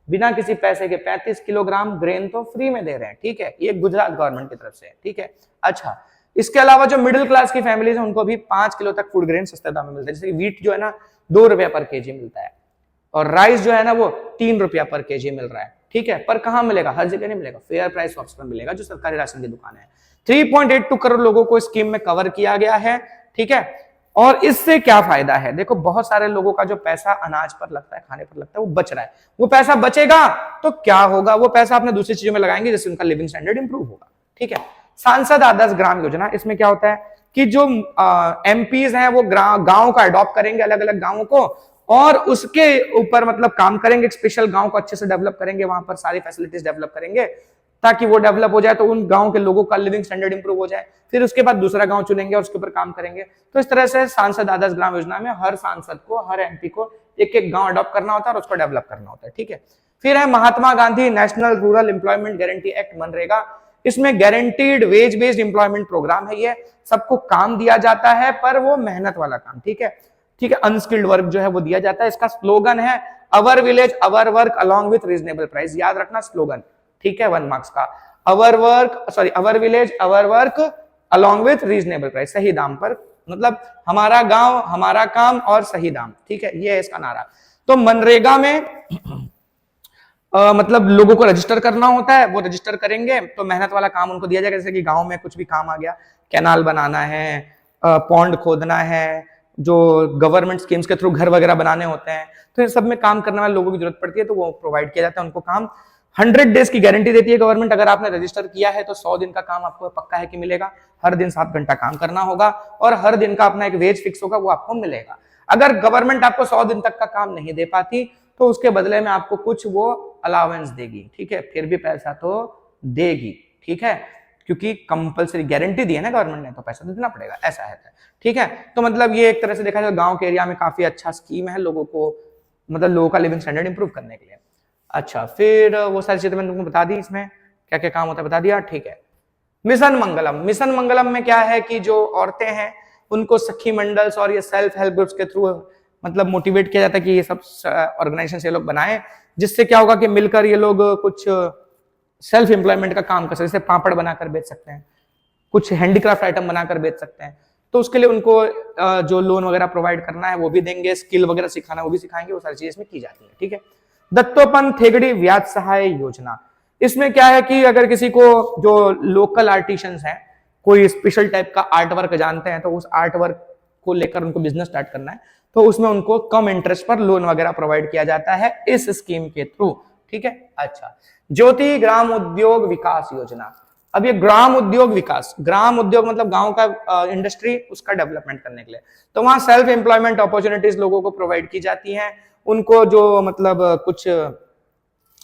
बिना किसी पैसे के। 35 किलोग्राम ग्रेन तो फ्री में दे रहे हैं। ठीक है, ये गुजरात गवर्नमेंट की तरफ से। ठीक है, अच्छा, इसके अलावा जो मिडिल क्लास की फैमिलीज हैं उनको भी 5 किलो तक फूड ग्रेन सस्ते दाम में मिलता है। जैसे वीट जो है ना 2 रुपया पर केजी मिलता है, और राइस जो है ना वो 3 रुपया पर केजी मिल रहा है। ठीक है, पर कहां मिलेगा? हर जगह नहीं मिलेगा, फेयर प्राइस शॉप्स पर मिलेगा जो सरकारी राशन की दुकान है। 3.82 करोड़ लोगों को स्कीम में कवर किया गया है। ठीक है, और इससे क्या फायदा है? देखो, बहुत सारे लोगों का जो पैसा अनाज पर लगता है, खाने पर लगता है, वो बच रहा है। वो पैसा बचेगा तो क्या होगा? वो पैसा अपने दूसरी चीजों में लगाएंगे जिससे उनका लिविंग स्टैंडर्ड इंप्रूव होगा। ठीक है, सांसद आदर्श ग्राम योजना, इसमें क्या होता है कि जो एमपीज हैं वो गांव का अडॉप्ट करेंगे, अलग अलग गांवों को, और उसके ऊपर मतलब काम करेंगे, एक स्पेशल गांव को अच्छे से डेवलप करेंगे, वहां पर सारी फैसिलिटीज डेवलप करेंगे ताकि वो डेवलप हो जाए तो उन गांव के लोगों का लिविंग स्टैंडर्ड इंप्रूव हो जाए। फिर उसके बाद दूसरा गांव चुनेंगे और उसके ऊपर काम करेंगे। तो इस तरह से सांसद आदर्श ग्राम योजना में हर सांसद को, हर एमपी को एक एक गांव अडॉप्ट करना होता है और उसको डेवलप करना होता है। ठीक है, फिर है Mahatma Gandhi National Rural Employment Guarantee Act मनरेगा। इसमें guaranteed wage based employment programme है। ये सबको काम दिया जाता है पर वो मेहनत वाला काम। ठीक है, ठीक है, अनस्किल्ड वर्क जो है वो दिया जाता है। इसका स्लोगन है अवर village our work along with reasonable price. याद रखना स्लोगन, ठीक है, 1 मार्क्स का। अवर village our work along with reasonable price, सही दाम पर, मतलब हमारा गांव हमारा काम और सही दाम, ठीक है, ये है इसका नारा। तो मनरेगा में मतलब लोगों को रजिस्टर करना होता है, वो रजिस्टर करेंगे तो मेहनत वाला काम उनको दिया जाएगा। जैसे कि गांव में कुछ भी काम आ गया, कैनाल बनाना है, पॉन्ड खोदना है, जो गवर्नमेंट स्कीम्स के थ्रू घर वगैरह बनाने होते हैं, तो इन सब में काम करने वाले लोगों की जरूरत पड़ती है, तो वो प्रोवाइड किया जाता है उनको काम। 100 डेज की गारंटी देती है गवर्नमेंट। अगर आपने रजिस्टर किया है तो 100 दिन का काम आपको पक्का है कि मिलेगा। हर दिन 7 घंटा काम करना होगा और हर दिन का अपना एक वेज फिक्स होगा, वो आपको मिलेगा। अगर गवर्नमेंट आपको 100 दिन तक का काम नहीं दे पाती तो उसके बदले में आपको कुछ वो अलाउंस देगी, ठीक है, फिर भी पैसा तो देगी, ठीक है, क्योंकि कंपलसरी गारंटी दी है ना गवर्नमेंट ने, तो पैसा तो देना पड़ेगा, ऐसा है, ठीक है। तो मतलब ये एक तरह से देखा जाए गांव के एरिया में काफी अच्छा स्कीम है लोगों को, मतलब लोगों का लिविंग स्टैंडर्ड इंप्रूव करने के लिए। अच्छा, फिर वो सारी चीजें मैंने तुमको बता दी, इसमें क्या क्या काम होता है बता दिया, ठीक है। मिशन मंगलम, मिशन मंगलम में क्या है कि जो औरतें हैं उनको सखी मंडल्स और ये सेल्फ हेल्प ग्रुप्स के थ्रू मतलब मोटिवेट किया जाता है कि ये सब ऑर्गेनाइजेशन ये लोग बनाए, जिससे क्या होगा कि मिलकर ये लोग कुछ सेल्फ एम्प्लॉयमेंट का काम कर सकते हैं। जैसे पापड़ बनाकर बेच सकते हैं, कुछ हैंडीक्राफ्ट आइटम बनाकर बेच सकते हैं, तो उसके लिए उनको जो लोन वगैरह प्रोवाइड करना है वो भी देंगे, स्किल वगैरह सिखाना वो भी सिखाएंगे, वो सारी चीजें इसमें की जाती है, ठीक है। दत्तोपन थेगड़ी ब्याज सहाय योजना, इसमें क्या है कि अगर किसी को जो लोकल आर्टिशियंस हैं कोई स्पेशल टाइप का आर्ट वर्क जानते हैं तो उस आर्ट वर्क को लेकर उनको बिजनेस स्टार्ट करना है, तो उसमें उनको कम इंटरेस्ट पर लोन वगैरह प्रोवाइड किया जाता है इस स्कीम के थ्रू, ठीक है। अच्छा, ज्योति ग्राम उद्योग विकास योजना। अब ये ग्राम उद्योग विकास, ग्राम उद्योग मतलब गांव का इंडस्ट्री, उसका डेवलपमेंट करने के लिए, तो वहां सेल्फ एम्प्लॉयमेंट अपॉर्चुनिटीज लोगों को प्रोवाइड की जाती हैं। उनको जो मतलब कुछ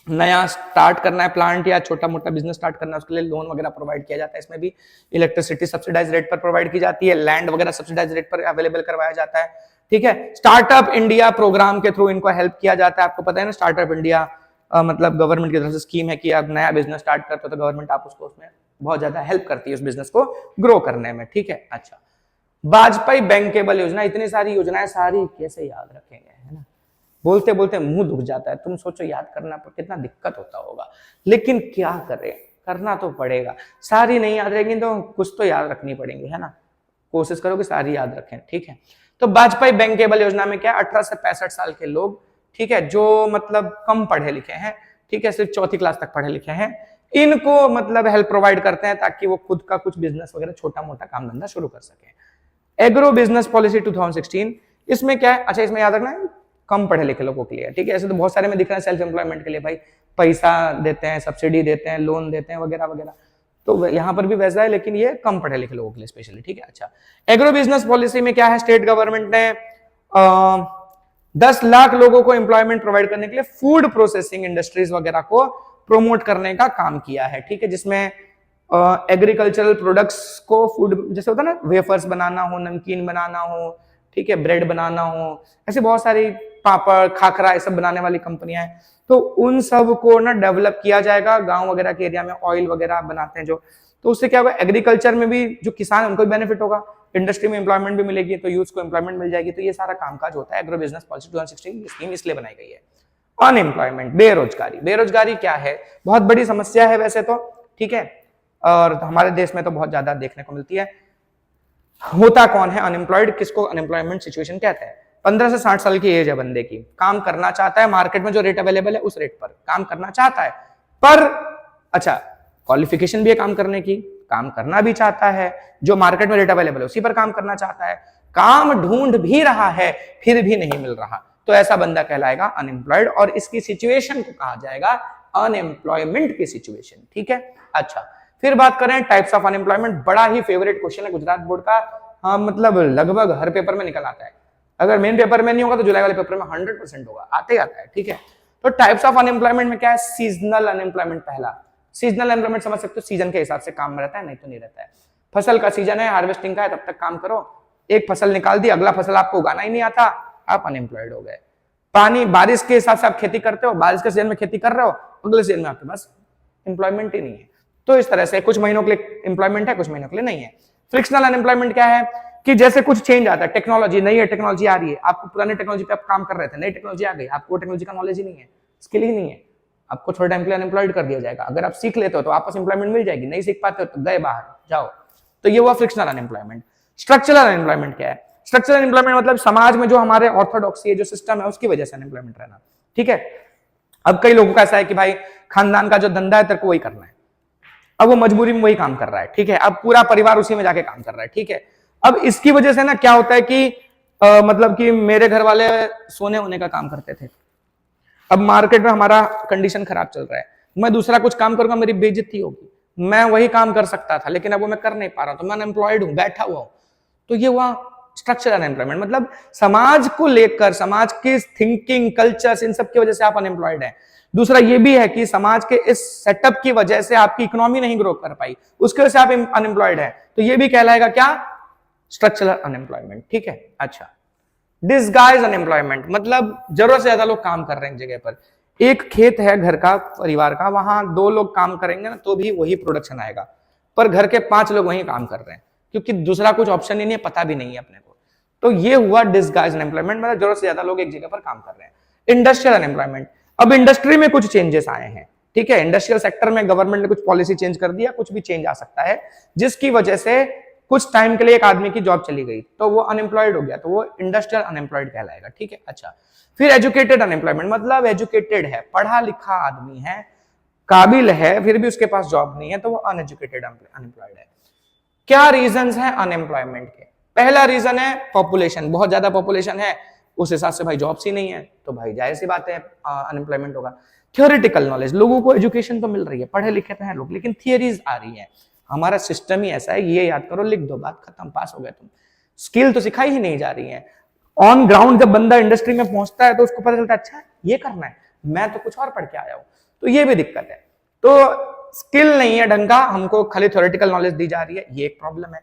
नया स्टार्ट करना है प्लांट या छोटा मोटा बिजनेस स्टार्ट करना है उसके लिए लोन वगैरह प्रोवाइड किया जाता है। इसमें भी इलेक्ट्रिसिटी सब्सिडाइज रेट पर प्रोवाइड की जाती है, लैंड वगैरह सब्सिडाइज रेट पर अवेलेबल करवाया जाता है, ठीक है। स्टार्टअप इंडिया प्रोग्राम के थ्रू इनको हेल्प किया जाता है। आपको पता है ना स्टार्टअप इंडिया मतलब गवर्नमेंट की तरफ से स्कीम है कि आप नया बिजनेस स्टार्ट करते हो तो गवर्नमेंट आप उसको उसमें बहुत ज्यादा हेल्प करती है उस बिजनेस को ग्रो करने में, ठीक है। अच्छा, वाजपेयी बैंकेबल योजना, इतनी सारी योजनाएं सारी कैसे याद रखेंगे, है ना, बोलते बोलते मुंह दुख जाता है। तुम सोचो याद करना पर कितना दिक्कत होता होगा, लेकिन क्या करें, करना तो पड़ेगा। सारी नहीं याद रहेंगी तो कुछ तो याद रखनी पड़ेंगी, है ना, कोशिश करो कि सारी याद रखें, ठीक है। तो वाजपेयी बैंकेबल योजना में क्या 18 से 65 साल के लोग, ठीक है, जो मतलब कम पढ़े लिखे हैं, ठीक है, सिर्फ 4th क्लास तक पढ़े लिखे हैं, इनको मतलब हेल्प प्रोवाइड करते हैं ताकि वो खुद का कुछ बिजनेस वगैरह छोटा मोटा काम धंधा शुरू कर सके। एग्रो बिजनेस पॉलिसी 2016, इसमें क्या है, अच्छा इसमें याद रखना है कम पढ़े लिखे लोगों के लिए, ठीक है। ऐसे तो बहुत सारे में दिख रहे हैं सेल्फ एम्प्लॉयमेंट के लिए भाई पैसा देते हैं, सब्सिडी देते हैं, लोन देते हैं वगैरह वगैरह, तो यहाँ पर भी वैसा है, लेकिन ये कम पढ़े लिखे लोगों के लिए स्पेशली, ठीक है। अच्छा, एग्रो बिजनेस पॉलिसी में क्या है, स्टेट गवर्नमेंट ने 10 लाख लोगों को एम्प्लॉयमेंट प्रोवाइड करने के लिए फूड प्रोसेसिंग इंडस्ट्रीज वगैरह को प्रोमोट करने का काम किया है, ठीक है, जिसमें एग्रीकल्चरल प्रोडक्ट्स को फूड, जैसे होता है ना वेफर्स बनाना हो, नमकीन बनाना हो, ठीक है, ब्रेड बनाना हो, ऐसे बहुत सारी पापड़ खाखरा ये सब बनाने वाली कंपनियां हैं, तो उन सब को ना डेवलप किया जाएगा। गांव वगैरह के एरिया में ऑयल वगैरह बनाते हैं जो, तो उससे क्या होगा, एग्रीकल्चर में भी जो किसान है उनको भी बेनिफिट होगा, इंडस्ट्री में एम्प्लॉयमेंट भी मिलेगी, तो यूथ को एम्प्लॉयमेंट मिल जाएगी। तो ये सारा कामकाज होता है एग्रो बिजनेस पॉलिसी 2016 स्कीम इसलिए बनाई गई है। अनएम्प्लॉयमेंट, बेरोजगारी, बेरोजगारी क्या है, बहुत बड़ी समस्या है वैसे तो, ठीक है, और हमारे देश में तो बहुत ज्यादा देखने को मिलती है। होता कौन है अनएम्प्लॉयड, किसको अनएम्प्लॉयमेंट सिचुएशन कहते हैं। 15 से 60 साल की एज है बंदे की, काम करना चाहता है, मार्केट में जो रेट अवेलेबल है उस रेट पर काम करना चाहता है, पर अच्छा क्वालिफिकेशन भी है काम करने की, काम करना भी चाहता है, जो मार्केट में रेट अवेलेबल है उसी पर काम करना चाहता है, काम ढूंढ भी रहा है फिर भी नहीं मिल रहा, तो ऐसा बंदा कहलाएगा अनएम्प्लॉयड, और इसकी सिचुएशन को कहा जाएगा अनएम्प्लॉयमेंट की सिचुएशन, ठीक है। अच्छा, फिर बात करें टाइप्स ऑफ अनएम्प्लॉयमेंट, बड़ा ही फेवरेट क्वेश्चन है गुजरात बोर्ड का, हाँ, मतलब लगभग हर पेपर में निकल आता है, अगर मेन पेपर में नहीं होगा तो जुलाई वाले पेपर में 100% होगा, आते आता है, ठीक है। तो टाइप्स ऑफ अनएम्प्लॉयमेंट में क्या है, सीजनल अनएम्प्लॉयमेंट, पहला सीजनल एम्प्लॉयमेंट समझ सकते हो, सीजन के हिसाब से काम रहता है, नहीं तो नहीं रहता है। फसल का सीजन है, हार्वेस्टिंग का है, तब तक काम करो, एक फसल निकाल दी, अगला फसल आपको उगाना ही नहीं आता, आप अनएम्प्लॉयड हो गए। पानी बारिश के हिसाब से आप खेती करते हो, बारिश के सीजन में खेती कर रहे हो, अगले सीजन में आपके पास एम्प्लॉयमेंट ही नहीं है, तो इस तरह से कुछ महीनों के लिए एम्प्लॉयमेंट है, कुछ महीनों के लिए नहीं है। फ्रिक्शनल अनएम्प्लॉयमेंट क्या है, कि जैसे कुछ चेंज आता है, टेक्नोलॉजी, नई टेक्नोलॉजी आ रही है, आपको पुराने टेक्नोलॉजी पे आप काम कर रहे थे, नई टेक्नोलॉजी आ गई, आपको टेक्नोलॉजी का नॉलेज ही नहीं है, स्किल ही नहीं है, आपको थोड़े टाइम के लिए अनएम्प्लॉयड कर दिया जाएगा। अगर आप सीख लेते हो तो आपस एम्प्लॉयमेंट मिल जाएगी, नहीं सीख पाते हो तो गए बाहर जाओ। तो ये हुआ फ्रिक्शनल अनएम्प्लॉयमेंट। स्ट्रक्चरल अनएम्प्लॉयमेंट क्या है? स्ट्रक्चरल अनएम्प्लॉयमेंट मतलब समाज में जो हमारे ऑर्थोडॉक्सी है, जो सिस्टम है, उसकी वजह से अनएम्प्लॉयमेंट रहना। ठीक है, अब कई लोगों का ऐसा है कि भाई खानदान का जो धंधा है तेरे को वही करना है, अब वो मजबूरी में वही काम कर रहा है। ठीक है, अब पूरा परिवार उसी में जाके काम कर रहा है। ठीक है, अब इसकी वजह से ना क्या होता है कि मतलब कि मेरे घर वाले सोने होने का काम करते थे, अब मार्केट में हमारा कंडीशन खराब चल रहा है, मैं दूसरा कुछ काम करूंगा मेरी बेइज्जती होगी, मैं वही काम कर सकता था लेकिन अब वो मैं कर नहीं पा रहा हूं, तो मैं अनएम्प्लॉयड हूं, बैठा हुआ हूं। तो ये हुआ स्ट्रक्चरल अनएम्प्लॉयमेंट, मतलब समाज को लेकर, समाज की थिंकिंग, कल्चर्स, इन सब की वजह से आप अनएम्प्लॉयड हैं। दूसरा ये भी है कि समाज के इस सेटअप की वजह से आपकी इकोनॉमी नहीं ग्रो कर पाई, उसकी वजह से आप अनएम्प्लॉयड हैं, तो ये भी कहलाएगा क्या? Structural unemployment. ठीक है, अच्छा। डिसगाइज अनएम्प्लॉयमेंट मतलब जरूरत से ज्यादा लोग काम कर रहे हैं एक जगह पर, एक खेत है घर का, परिवार का, वहां 2 लोग काम करेंगे ना तो भी वही प्रोडक्शन आएगा, पर घर के 5 लोग वही काम कर रहे हैं क्योंकि दूसरा कुछ ऑप्शन ही नहीं है, पता भी नहीं है अपने को। तो ये हुआ डिसगाइज अनएम्प्लॉयमेंट, मतलब जरूरत से ज्यादा लोग एक जगह पर काम कर रहे हैं। इंडस्ट्रियल अनएम्प्लॉयमेंट, अब इंडस्ट्री में कुछ चेंजेस आए हैं। ठीक है, इंडस्ट्रियल सेक्टर में गवर्नमेंट ने कुछ पॉलिसी चेंज कर दिया, कुछ भी चेंज आ सकता है, जिसकी वजह से कुछ टाइम के लिए एक आदमी की जॉब चली गई तो वो अनएम्प्लॉयड हो गया, तो वो इंडस्ट्रियल अनएम्प्लॉयड कहलाएगा। ठीक है, अच्छा। फिर एजुकेटेड अनएम्प्लॉयमेंट, मतलब एजुकेटेड है, पढ़ा लिखा आदमी है, काबिल है, फिर भी उसके पास जॉब नहीं है, तो वो अनएजुकेटेड अनएम्प्लॉयड है। क्या रीजंस हैं अनएम्प्लॉयमेंट के? पहला रीजन है पॉपुलेशन, बहुत ज्यादा पॉपुलेशन है, उस हिसाब से भाई जॉब्स ही नहीं है, तो भाई जाहिर सी बात है अनएम्प्लॉयमेंट होगा। थ्योरेटिकल नॉलेज, लोगों को एजुकेशन तो मिल रही है, पढ़े लिखे तो हैं लोग, लेकिन थियरीज आ रही है, हमारा सिस्टम ही ऐसा है, ये याद करो, लिख दो, बात खत्म, पास हो गए तुम। स्किल तो सिखाई ही नहीं जा रही है। ऑन ग्राउंड जब बंदा इंडस्ट्री में पहुंचता है तो उसको पता चलता है अच्छा ये करना है, मैं तो कुछ और पढ़ के आया हूं, तो ये भी दिक्कत है। तो स्किल नहीं है ढंग का, हमको खाली थ्योरेटिकल नॉलेज दी जा रही है, ये एक प्रॉब्लम है।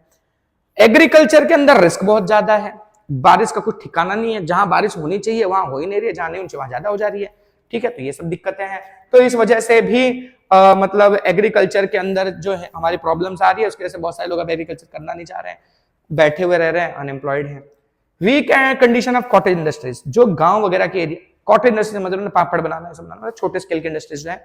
एग्रीकल्चर के अंदर रिस्क बहुत ज्यादा है, बारिश का कुछ ठिकाना नहीं है, जहां बारिश होनी चाहिए वहां हो ही नहीं रही है, जहां नहीं वहां ज्यादा हो जा रही है। ठीक है, तो ये सब दिक्कतें हैं, तो इस वजह से भी मतलब एग्रीकल्चर के अंदर जो है हमारी प्रॉब्लम्स आ रही है, उसकी वजह से बहुत सारे लोग अब एग्रीकल्चर करना नहीं चाह रहे हैं, बैठे हुए रह रहे हैं, अनएम्प्लॉयड हैं। Weak condition of cottage industries, जो गांव वगैरह के एरिया, कॉटेज इंडस्ट्रीज मतलब पापड़ बनाना, सब बनाना, छोटे स्केल की इंडस्ट्रीज है,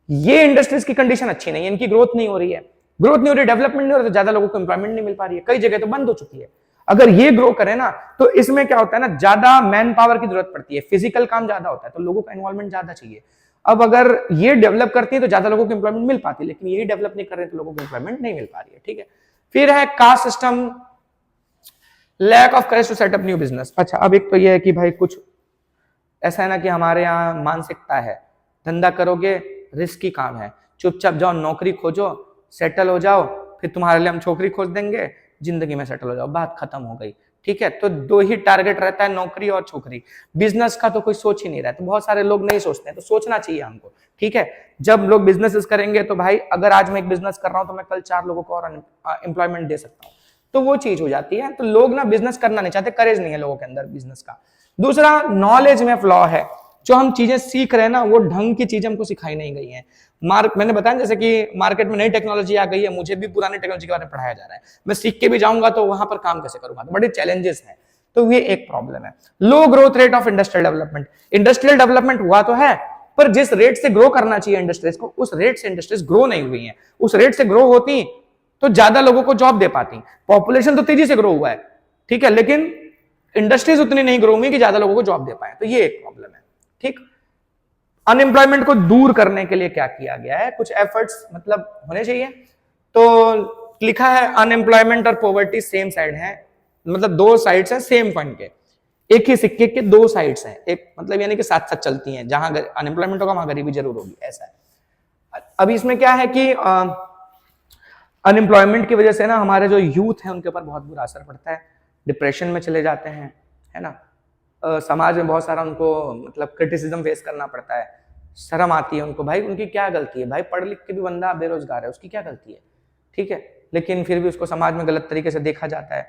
ये इंडस्ट्रीज की कंडीशन अच्छी नहीं है, इनकी ग्रोथ नहीं हो रही है, ग्रोथ नहीं हो रही, डेवलपमेंट नहीं हो रहा, तो ज्यादा लोगों को एम्प्लॉयमेंट नहीं मिल पा रही है, कई जगह तो बंद हो चुकी है। अगर ये ग्रो करे ना तो इसमें क्या होता है ना, ज्यादा मैन पावर की जरूरत पड़ती है, फिजिकल काम ज्यादा होता है, तो लोगों का इन्वॉल्वमेंट ज्यादा चाहिए। अब अगर ये डेवलप करती है तो ज्यादा लोगों को एम्प्लॉयमेंट मिल पाती है, लेकिन ये डेवलप नहीं कर रहे तो लोगों को एम्प्लॉयमेंट नहीं मिल पा रही है। ठीक है, फिर है caste system, lack of courage to set up new business. अच्छा, अब एक तो ये है कि भाई कुछ ऐसा है ना कि हमारे यहाँ मानसिकता है, धंधा करोगे रिस्की काम है, चुपचाप जाओ नौकरी खोजो, सेटल हो जाओ, फिर तुम्हारे लिए हम छोकरी खोज देंगे, जिंदगी में सेटल हो जाओ, बात खत्म हो गई। ठीक है, तो 2 ही टारगेट रहता है, नौकरी और छोकरी, बिजनेस का तो कोई सोच ही नहीं रहा है, तो बहुत सारे लोग नहीं सोचते हैं, तो सोचना चाहिए हमको। ठीक है, जब लोग बिजनेस करेंगे तो भाई अगर आज मैं एक बिजनेस कर रहा हूं तो मैं कल 4 लोगों को और एम्प्लॉयमेंट दे सकता हूँ, तो वो चीज हो जाती है। तो लोग ना बिजनेस करना नहीं चाहते, करेज नहीं है लोगों के अंदर बिजनेस का। दूसरा, नॉलेज में फ्लॉ है, जो हम चीजें सीख रहे हैं ना वो ढंग की चीजें हमको सिखाई नहीं गई हैं। मैंने बताया जैसे कि मार्केट में नई टेक्नोलॉजी आ गई है, मुझे भी पुरानी टेक्नोलॉजी के बारे में पढ़ाया जा रहा है, मैं सीख के भी जाऊंगा तो वहां पर काम कैसे करूंगा, तो बड़े चैलेंजेस हैं, तो ये एक प्रॉब्लम है। Low growth rate of industrial development, industrial development हुआ तो है, पर जिस रेट से ग्रो करना चाहिए इंडस्ट्रीज को, उस रेट से इंडस्ट्रीज ग्रो नहीं हुई है। उस रेट से ग्रो होती तो ज्यादा लोगों को जॉब दे पाती, पॉपुलेशन तो तेजी से ग्रो हुआ है, ठीक है, लेकिन इंडस्ट्रीज उतनी नहीं ग्रो हुई कि ज्यादा लोगों को जॉब दे पाए, तो ये एक प्रॉब्लम है। ठीक, अनएम्प्लॉयमेंट को दूर करने के लिए क्या किया गया है, कुछ एफर्ट्स मतलब होने चाहिए। तो लिखा है अनएम्प्लॉयमेंट और पॉवर्टी सेम साइड है, मतलब 2 साइड्स हैं सेम कॉइन के, एक ही सिक्के के 2 साइड्स हैं, एक मतलब यानी कि साथ साथ चलती हैं, जहां अनएम्प्लॉयमेंट होगा वहां गरीबी जरूर होगी, ऐसा है। अब इसमें क्या है कि अनएम्प्लॉयमेंट की वजह से ना हमारे जो यूथ है उनके ऊपर बहुत बुरा असर पड़ता है, डिप्रेशन में चले जाते हैं, है ना, समाज में बहुत सारा उनको मतलब क्रिटिसिज्म फेस करना पड़ता है, शर्म आती है उनको, भाई उनकी क्या गलती है, भाई पढ़ लिख के भी बंदा बेरोजगार है, उसकी क्या गलती है, ठीक है, लेकिन फिर भी उसको समाज में गलत तरीके से देखा जाता है।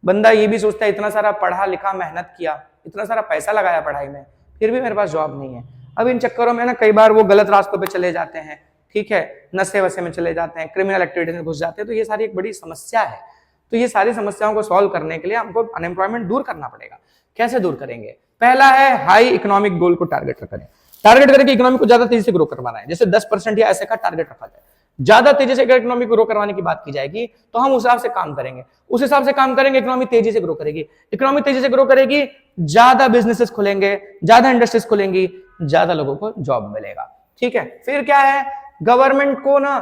बंदा ये भी सोचता है इतना सारा पढ़ा लिखा, मेहनत किया, इतना सारा पैसा लगाया पढ़ाई में, फिर भी मेरे पास जॉब नहीं है। अब इन चक्करों में ना कई बार वो गलत रास्तों पे चले जाते हैं, ठीक है, नशे वशे में चले जाते हैं, क्रिमिनल एक्टिविटीज में घुस जाते हैं, तो ये सारी एक बड़ी समस्या है। तो ये सारी समस्याओं को सॉल्व करने के लिए हमको अनएम्प्लॉयमेंट दूर करना पड़ेगा। कैसे दूर करेंगे? पहला है हाई इकोनॉमिक गोल को टारगेट करें। टारगेट करके इकोनॉमी को ज्यादा तेजी से ग्रो करवाना है, जैसे 10% या ऐसे का टारगेट रखा जाए। ज्यादा तेजी से अगर इकोनॉमी ग्रो करवाने की बात की जाएगी तो हम उस हिसाब से काम करेंगे, उस हिसाब से काम करेंगे, इकोनॉमी तेजी से ग्रो करेगी। इकोनॉमी तेजी से ग्रो करेगी, ज्यादा बिजनेसेस खुलेंगे, ज्यादा इंडस्ट्रीज खुलेंगी, ज्यादा लोगों को जॉब मिलेगा। ठीक है, फिर क्या है, गवर्नमेंट को ना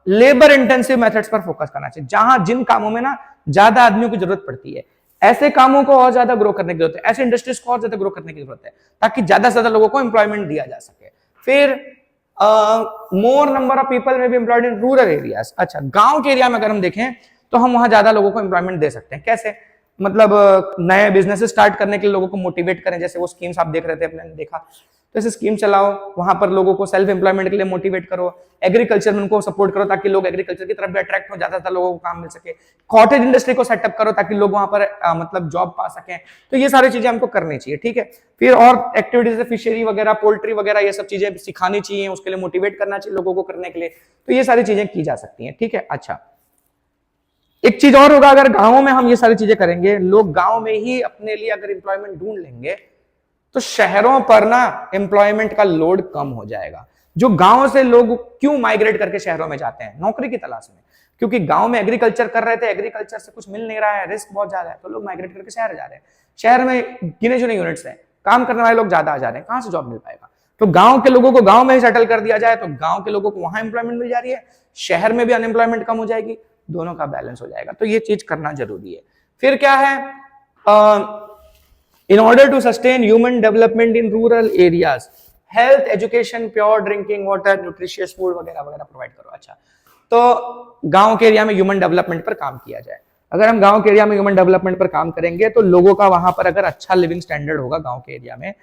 लेबर इंटेंसिव मेथड्स पर फोकस करना चाहिए। जहां जिन कामों में ना ज्यादा आदमियों की जरूरत पड़ती है, ऐसे कामों को और ज्यादा ग्रो करने की जरूरत है, ऐसे इंडस्ट्रीज को और ज्यादा ग्रो करने की जरूरत है, ताकि ज्यादा से ज्यादा लोगों को एम्प्लॉयमेंट दिया जा सके। फिर मोर नंबर ऑफ पीपल में be employed in rural areas. अच्छा, गांव के एरिया में अगर हम देखें तो हम वहां ज्यादा लोगों को एम्प्लॉयमेंट दे सकते हैं। कैसे? मतलब नए बिजनेस स्टार्ट करने के लिए लोगों को मोटिवेट करें, जैसे वो स्कीम्स आप देख रहे थे, अपने देखा, तो ऐसे स्कीम चलाओ, वहां पर लोगों को सेल्फ एम्प्लॉयमेंट के लिए मोटिवेट करो, एग्रीकल्चर में उनको सपोर्ट करो ताकि लोग एग्रीकल्चर की तरफ भी अट्रैक्ट हो, ज्यादा लोगों को काम मिल सके। कॉटेज इंडस्ट्री को सेटअप करो ताकि लोग वहां पर मतलब जॉब पा सकें। तो ये सारी चीजें हमको करनी चाहिए। ठीक है, फिर और एक्टिविटीज, फिशरी वगैरह, पोल्ट्री वगैरह, ये सब चीजें सिखानी चाहिए, उसके लिए मोटिवेट करना चाहिए लोगों को करने के लिए। तो ये सारी चीजें की जा सकती हैं। ठीक है, अच्छा, एक चीज और होगा, अगर गांवों में हम ये सारी चीजें करेंगे, लोग गांव में ही अपने लिए अगर एम्प्लॉयमेंट ढूंढ लेंगे, तो शहरों पर ना एम्प्लॉयमेंट का लोड कम हो जाएगा। जो गांव से लोग क्यों माइग्रेट करके शहरों में जाते हैं? नौकरी की तलाश में। क्योंकि गांव में एग्रीकल्चर कर रहे थे, एग्रीकल्चर से कुछ मिल नहीं रहा है, रिस्क बहुत ज्यादा है, तो लोग माइग्रेट करके शहर जा रहे हैं। शहर में गिने चुने यूनिट्स हैं, काम करने वाले लोग ज्यादा आ जा रहे हैं, कहां से जॉब मिल पाएगा? तो गांव के लोगों को गांव में ही सेटल कर दिया जाए, तो गांव के लोगों को वहां एम्प्लॉयमेंट मिल जा रही है, शहर में भी अनएम्प्लॉयमेंट कम हो जाएगी, दोनों का बैलेंस हो जाएगा। तो ये चीज करना जरूरी है। फिर क्या है, in order to sustain human development in rural areas, health, education, pure drinking water, nutritious food वगैरह वगैरह प्रोवाइड करो। अच्छा, तो गांव के एरिया में ह्यूमन डेवलपमेंट पर काम किया जाए। अगर हम गांव के एरिया में ह्यूमन डेवलपमेंट पर काम करेंगे तो लोगों का वहां पर अगर अच्छा लिविंग स्टैंडर्ड होगा, गांव के एरिया में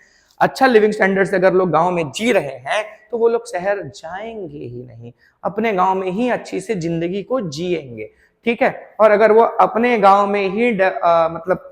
अच्छा लिविंग स्टैंडर्ड से अगर लोग गांव में जी रहे हैं, तो वो लोग शहर जाएंगे ही नहीं, अपने गांव में ही अच्छी से जिंदगी को जिएंगे। ठीक है, और अगर वो अपने गांव में ही मतलब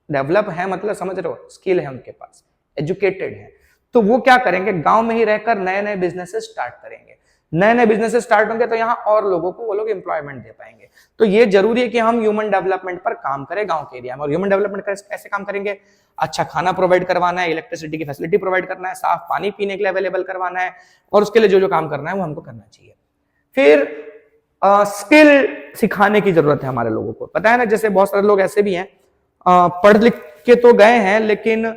डेवलप है, मतलब समझ रहे हो, स्किल है उनके पास, एजुकेटेड है, तो वो क्या करेंगे, गांव में ही रहकर नए नए बिजनेसेस स्टार्ट करेंगे। नए नए बिजनेसेस स्टार्ट होंगे तो यहाँ और लोगों को वो लोग एम्प्लॉयमेंट दे पाएंगे। तो ये जरूरी है कि हम ह्यूमन डेवलपमेंट पर काम करें गांव के एरिया में। और ह्यूमन डेवलपमेंट कैसे काम करेंगे? अच्छा खाना प्रोवाइड करवाना है, इलेक्ट्रिसिटी की फैसिलिटी प्रोवाइड करना है, साफ पानी पीने के लिए अवेलेबल करवाना है, और उसके लिए जो जो काम करना है वो हमको करना चाहिए। फिर स्किल सिखाने की जरूरत है हमारे लोगों को। पता है ना, जैसे बहुत सारे लोग ऐसे भी हैं, पढ़ लिख के तो गए हैं लेकिन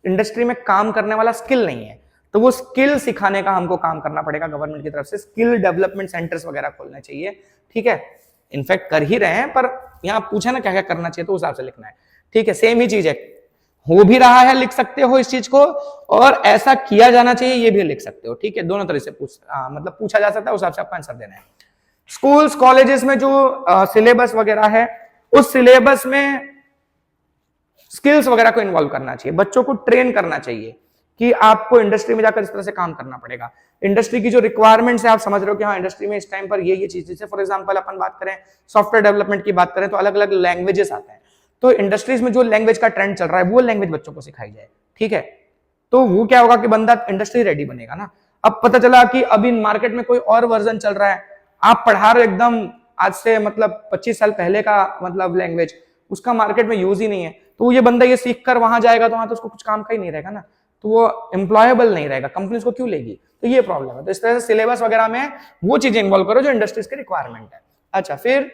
इंडस्ट्री में काम करने वाला स्किल नहीं है, तो वो स्किल सिखाने का हमको काम करना पड़ेगा गवर्नमेंट की तरफ से। स्किल डेवलपमेंट सेंटर्स वगैरह खोलने चाहिए। ठीक है, इनफैक्ट कर ही रहे हैं, पर यहाँ पूछा ना क्या क्या करना चाहिए, तो उस हिसाब से लिखना है। ठीक है, सेम ही चीज है, हो भी रहा है, लिख सकते हो इस चीज को, और ऐसा किया जाना चाहिए ये भी लिख सकते हो। ठीक है, दोनों तरह से मतलब पूछा जा सकता है, उस हिसाब से आपको आंसर देना है। स्कूल्स कॉलेजेस में जो सिलेबस वगैरह है, उस सिलेबस में स्किल्स वगैरह को इन्वॉल्व करना चाहिए, बच्चों को ट्रेन करना चाहिए कि आपको इंडस्ट्री में जाकर इस तरह से काम करना पड़ेगा। इंडस्ट्री की जो रिक्वायरमेंट्स है आप समझ रहे हो कि हाँ इंडस्ट्री में इस टाइम पर ये चीजें, जैसे फॉर एग्जांपल अपन बात करें सॉफ्टवेयर डेवलपमेंट की बात करें तो अलग अलग लैंग्वेजेस आते हैं, तो इंडस्ट्रीज में जो लैंग्वेज का ट्रेंड चल रहा है वो लैंग्वेज बच्चों को सिखाई जाए। ठीक है, तो वो क्या होगा कि बंदा इंडस्ट्री रेडी बनेगा ना। अब पता चला कि अभी मार्केट में कोई और वर्जन चल रहा है, आप पढ़ा रहे हो एकदम आज से मतलब 25 साल पहले का मतलब लैंग्वेज, उसका मार्केट में यूज ही नहीं है, तो ये बंदा ये सीख कर वहां जाएगा तो वहां तो उसको कुछ काम का ही नहीं रहेगा ना, तो वो एम्प्लॉयबल नहीं रहेगा, कंपनी उसको क्यों लेगी? तो ये प्रॉब्लम है। तो इस तरह से सिलेबस वगैरह में वो चीजें इन्वॉल्व करो जो इंडस्ट्रीज के रिक्वायरमेंट है। अच्छा, फिर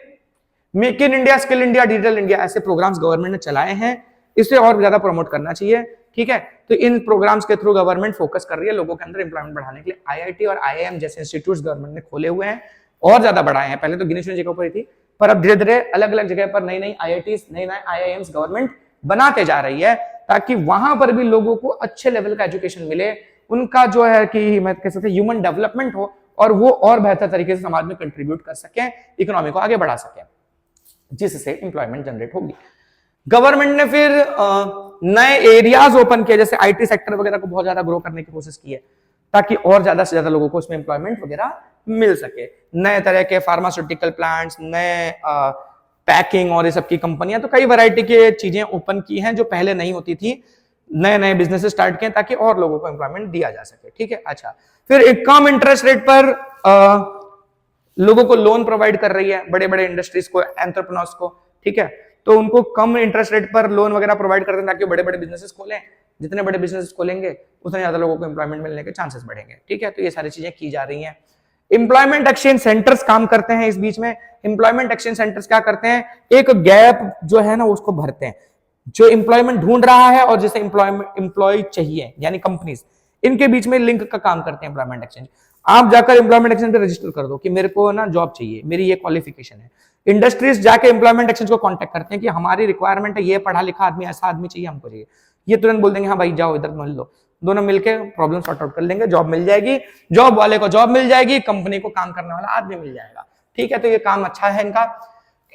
make in India, skill India, digital India, ऐसे प्रोग्राम्स गवर्नमेंट ने चलाए हैं, इसे और ज्यादा प्रमोट करना चाहिए। ठीक है, तो इन प्रोग्राम्स के थ्रू गवर्नमेंट फोकस कर रही है लोगों के अंदर एम्प्लॉयमेंट बढ़ाने के लिए। आईआईटी और आईआईएम जैसे इंस्टीट्यूट्स गवर्नमेंट ने खोले हुए हैं और ज्यादा बढ़ाए हैं। पहले तो गिनी चुनी जगहों पर ही थी, पर अब धीरे धीरे अलग अलग जगह पर नई नई आईआईटीज, नए नए आईआईएम्स गवर्नमेंट बनाते जा रही है, ताकि वहां पर भी लोगों को अच्छे लेवल का एजुकेशन मिले, उनका जो है कि मैं कह सकते ह्यूमन डेवलपमेंट हो, और वो और बेहतर तरीके से समाज में कंट्रीब्यूट कर सके, इकोनॉमी को आगे बढ़ा सके, जिससे एम्प्लॉयमेंट जनरेट होगी। गवर्नमेंट ने फिर नए एरियाज ओपन किए, जैसे आईटी सेक्टर वगैरह को बहुत ज्यादा ग्रो करने की कोशिश की है, ताकि और ज्यादा से ज्यादा लोगों को उसमें एम्प्लॉयमेंट वगैरह मिल सके। नए तरह के फार्मास्यूटिकल प्लांट्स, नए पैकिंग और ये सब की कंपनियां, तो कई वैरायटी की चीजें ओपन की हैं जो पहले नहीं होती थी, नए नए बिजनेस स्टार्ट किए ताकि और लोगों को एम्प्लॉयमेंट दिया जा सके। ठीक है, अच्छा, फिर एक कम इंटरेस्ट रेट पर लोगों को लोन प्रोवाइड कर रही है, बड़े बड़े इंडस्ट्रीज को, एंटरप्रेन्योर्स को, ठीक है, तो उनको कम इंटरेस्ट रेट पर लोन वगैरह प्रोवाइड करते हैं ताकि बड़े बड़े बिजनेसेस खोलें। जितने बड़े बिजनेस खोलेंगे उतने ज्यादा लोगों को एम्प्लॉयमेंट मिलने के चांसेस बढ़ेंगे, ठीक है। तो ये सारी चीजें की जा रही हैं। एम्प्लॉयमेंट एक्सचेंज सेंटर्स काम करते हैं इस बीच में। एम्प्लॉयमेंट एक्सचेंज सेंटर्स क्या करते हैं, एक गैप जो है ना उसको भरते हैं। जो एम्प्लॉयमेंट ढूंढ रहा है और जिसे एम्प्लॉय चाहिए यानी कंपनीज, इनके बीच में लिंक का काम करते हैं एम्प्लॉयमेंट एक्सचेंज। आप जाकर एम्प्लॉयमेंट एक्सचेंज पे रजिस्टर कर दो कि मेरे को ना जॉब चाहिए, मेरी ये क्वालिफिकेशन है। इंडस्ट्रीज जाके एम्प्लॉयमेंट एक्सचेंज को कांटेक्ट करते हैं कि हमारी रिक्वायरमेंट है, ये पढ़ा लिखा आदमी, ऐसा आदमी चाहिए हमको चाहिए। ये तुरंत बोल देंगे हाँ भाई जाओ इधर मिल लो, दोनों मिलकर प्रॉब्लम सॉर्ट आउट कर लेंगे, जॉब मिल जाएगी, जॉब वाले को जॉब मिल जाएगी, कंपनी को काम करने वाला आदमी मिल जाएगा, ठीक है। तो ये काम अच्छा है इनका।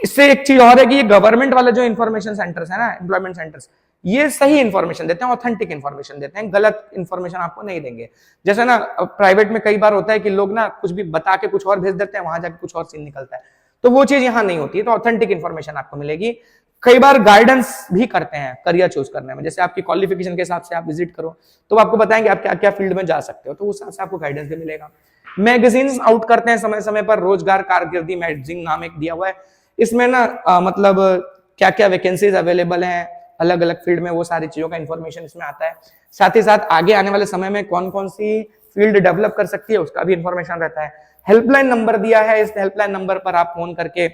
इससे एक चीज और है कि ये गवर्नमेंट वाले जो इंफॉर्मेशन सेंटर्स है ना, एम्प्लॉयमेंट सेंटर्स, ये सही इंफॉर्मेशन देते हैं, ऑथेंटिक इंफॉर्मेशन देते हैं, गलत इंफॉर्मेशन आपको नहीं देंगे। जैसे ना प्राइवेट में कई बार होता है कि लोग ना कुछ भी बता के कुछ और भेज देते हैं, वहां जाके कुछ और सीन निकलता है, तो वो चीज यहाँ नहीं होती है। तो ऑथेंटिक इंफॉर्मेशन आपको मिलेगी। कई बार गाइडेंस भी करते हैं करियर चूज करने में, जैसे आपकी क्वालिफिकेशन के हिसाब से आप विजिट करो तो आपको बताएंगे आप क्या क्या फील्ड में जा सकते हो, तो उस हिसाब से आपको गाइडेंस भी मिलेगा। मैगजीन्स आउट करते हैं समय समय पर, रोजगार कारकिर्दी मैगजीन नाम एक दिया हुआ है, इसमें ना मतलब क्या क्या वैकेंसीज अवेलेबल हैं अलग अलग फील्ड में, वो सारी चीजों का इंफॉर्मेशन इसमें आता है। साथ ही साथ आगे आने वाले समय में कौन कौन सी फील्ड डेवलप कर सकती है उसका भी इंफॉर्मेशन रहता है। हेल्पलाइन नंबर दिया है, इस हेल्पलाइन नंबर पर आप फोन करके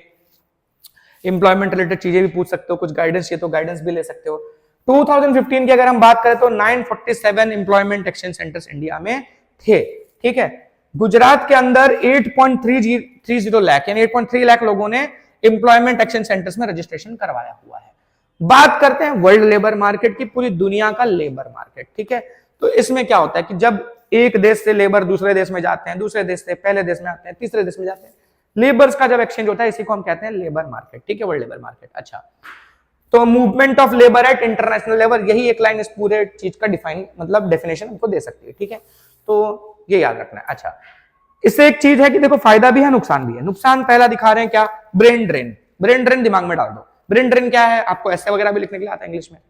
एम्प्लॉयमेंट रिलेटेड चीजें भी पूछ सकते हो, कुछ गाइडेंस चाहिए तो गाइडेंस भी ले सकते हो। 2015 की अगर हम बात करें तो 947 एम्प्लॉयमेंट एक्सचेंज सेंटर्स इंडिया में थे, ठीक है। गुजरात के अंदर 8.30 लाख यानी 8.3 लाख लोगों ने एम्प्लॉयमेंट एक्सचेंज सेंटर्स में रजिस्ट्रेशन करवाया हुआ है। बात करते हैं वर्ल्ड लेबर मार्केट की, पूरी दुनिया का लेबर मार्केट, ठीक है। तो इसमें क्या होता है कि जब एक देश से लेबर दूसरे देश में जाते हैं, दूसरे देश से पहले देश में आते हैं, तीसरे देश में जाते हैं, लेबर्स का जब एक्सचेंज होता है इसी को हम कहते हैं लेबर मार्केट, ठीक है, वर्ल्ड लेबर मार्केट। अच्छा, तो movement of labour at international level, यही एक लाइन इस पूरे चीज का डिफाइन मतलब डेफिनेशन हमको दे सकती है, ठीक है। तो ये याद रखना है। अच्छा, इससे एक चीज है कि देखो फायदा भी है नुकसान भी है। नुकसान पहला दिखा रहे हैं क्या, ब्रेन ड्रेन। ब्रेन ड्रेन दिमाग में डाल दो। ब्रेन ड्रेन क्या है, आपको ऐसे वगैरह भी लिखने के लिए आता है इंग्लिश में,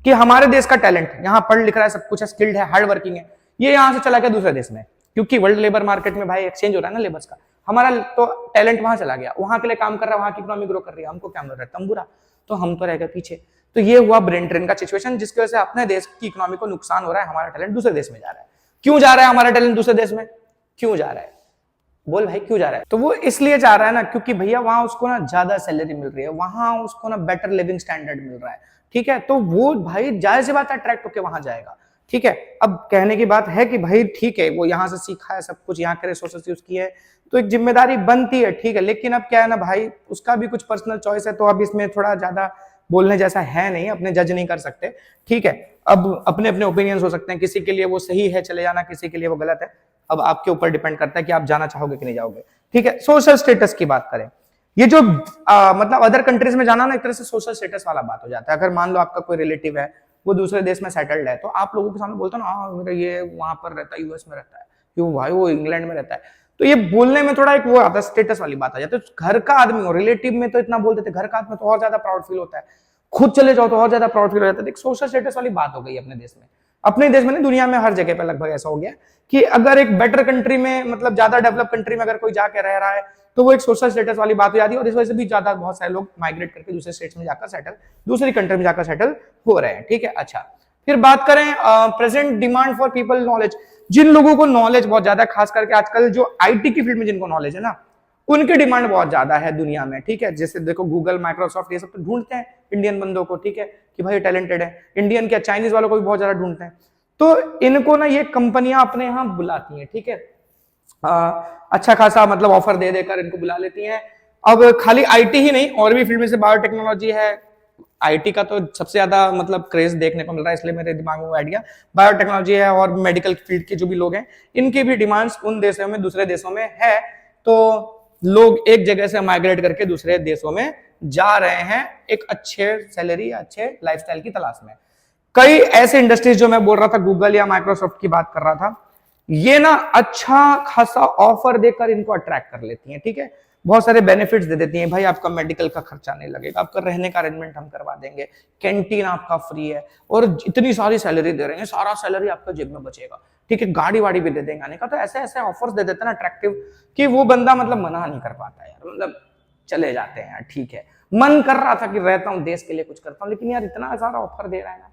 कि हमारे देश का टैलेंट यहाँ पढ़ लिख रहा है, सब कुछ है, स्किल्ड है, हार्ड वर्किंग है, ये यहां से चला गया दूसरे देश में, क्योंकि वर्ल्ड लेबर मार्केट में भाई एक्सचेंज हो रहा है ना लेबर्स का, हमारा तो टैलेंट वहां चला गया, वहां के लिए काम कर रहा है, वहां की इकोनॉमी ग्रो कर रही है, हमको क्या मिल रहा है, तंबूरा, तो हम तो रह गए पीछे। तो ये हुआ ब्रेन ड्रेन का सिचुएशन, जिसकी वजह से अपने देश की इकोनॉमी को नुकसान हो रहा है, हमारा टैलेंट दूसरे देश में जा रहा है। क्यों जा रहा है हमारा टैलेंट दूसरे देश में, क्यों जा रहा है, बोल भाई क्यों जा रहा है। तो वो इसलिए जा रहा है ना क्योंकि भैया वहां उसको ना ज्यादा सैलरी मिल रही है, वहां उसको ना बेटर लिविंग स्टैंडर्ड मिल रहा है, ठीक है। तो वो भाई जाहिर सी बात है अट्रैक्ट होकर वहां जाएगा, ठीक है। अब कहने की बात है कि भाई ठीक है वो यहां से सीखा है, सब कुछ यहाँ के रिसोर्सेस यूज किए है, तो एक जिम्मेदारी बनती है, ठीक है। लेकिन अब क्या है ना भाई, उसका भी कुछ पर्सनल चॉइस है, तो अब इसमें थोड़ा ज्यादा बोलने जैसा है नहीं, अपने जज नहीं कर सकते, ठीक है। अब अपने अपने ओपिनियंस हो सकते हैं, किसी के लिए वो सही है चले जाना, किसी के लिए वो गलत है, अब आपके ऊपर डिपेंड करता है कि आप जाना चाहोगे कि नहीं जाओगे, ठीक है। सोशल स्टेटस की बात करें, ये जो मतलब अदर कंट्रीज में जाना ना एक तरह से सोशल स्टेटस वाला बात हो जाता है। अगर मान लो आपका कोई रिलेटिव है, वो दूसरे देश में सेटल्ड है, तो आप लोगों के सामने बोलते हो ना, हाँ मेरा ये वहां पर रहता है, यूएस में रहता है, क्यों भाई वो इंग्लैंड में रहता है, तो ये बोलने में थोड़ा एक वो आता है, स्टेटस वाली बात आ जाती है। घर का आदमी हो, रिलेटिव में तो इतना बोल देते, घर का आदमी तो और ज्यादा प्राउड फील होता है, खुद चले जाओ तो और ज्यादा प्राउड फील हो जाता है। सोशल स्टेटस वाली बात हो गई अपने देश में, अपने देश में नहीं दुनिया में हर जगह पे लगभग ऐसा हो गया कि अगर एक बेटर कंट्री में मतलब ज्यादा डेवलप कंट्री में अगर कोई जाके रह रहा है तो वो एक सोशल स्टेटस वाली बात हो जाती है, और इस वजह से भी ज्यादा बहुत सारे लोग माइग्रेट करके दूसरे स्टेट्स में जाकर सेटल, दूसरी कंट्री में जाकर सेटल हो रहे हैं, ठीक है। अच्छा, फिर बात करें present demand for people knowledge, जिन लोगों को नॉलेज बहुत ज्यादा, खास करके आजकल जो आईटी की फील्ड में जिनको नॉलेज है ना, उनकी डिमांड बहुत ज्यादा है दुनिया में, ठीक है। जैसे देखो गूगल, माइक्रोसॉफ्ट, ये सब तो ढूंढते हैं इंडियन बंदों को, ठीक है, कि भाई टैलेंटेड है, इंडियन क्या चाइनीज वालों को भी बहुत ज्यादा ढूंढते हैं, तो इनको ना ये कंपनियां अपने यहाँ बुलाती हैं, ठीक है। अच्छा खासा मतलब ऑफर दे देकर इनको बुला लेती हैं। अब खाली आईटी ही नहीं, और भी फील्ड में से बायोटेक्नोलॉजी है, आईटी का तो सबसे ज्यादा मतलब क्रेज देखने को मिल रहा है, इसलिए मेरे दिमाग में वो आइडिया, बायोटेक्नोलॉजी है, और मेडिकल फील्ड के जो भी लोग हैं, इनकी भी डिमांड्स उन देशों में, दूसरे देशों में है, तो लोग एक जगह से माइग्रेट करके दूसरे देशों में जा रहे हैं एक अच्छे सैलरी, अच्छे लाइफस्टाइल की तलाश में। कई ऐसे इंडस्ट्रीज जो मैं बोल रहा था, गूगल या माइक्रोसॉफ्ट की बात कर रहा था, ये ना अच्छा खासा ऑफर देकर इनको अट्रैक्ट कर लेती हैं, ठीक है। बहुत सारे बेनिफिट्स दे देती हैं, भाई आपका मेडिकल का खर्चा नहीं लगेगा, आपका रहने का अरेंजमेंट हम करवा देंगे, कैंटीन आपका फ्री है, और इतनी सारी सैलरी दे रहे हैं, सारा सैलरी आपका जेब में बचेगा, ठीक है, गाड़ी वाड़ी भी दे देंगे आने का। तो ऐसे ऐसे ऑफर्स दे देते हैं ना अट्रैक्टिव, कि वो बंदा मतलब मना नहीं कर पाता यार, मतलब चले जाते हैं, ठीक है। मन कर रहा था कि रहता हूं देश के लिए कुछ करता हूं, लेकिन यार इतना सारा ऑफर दे रहा है ना,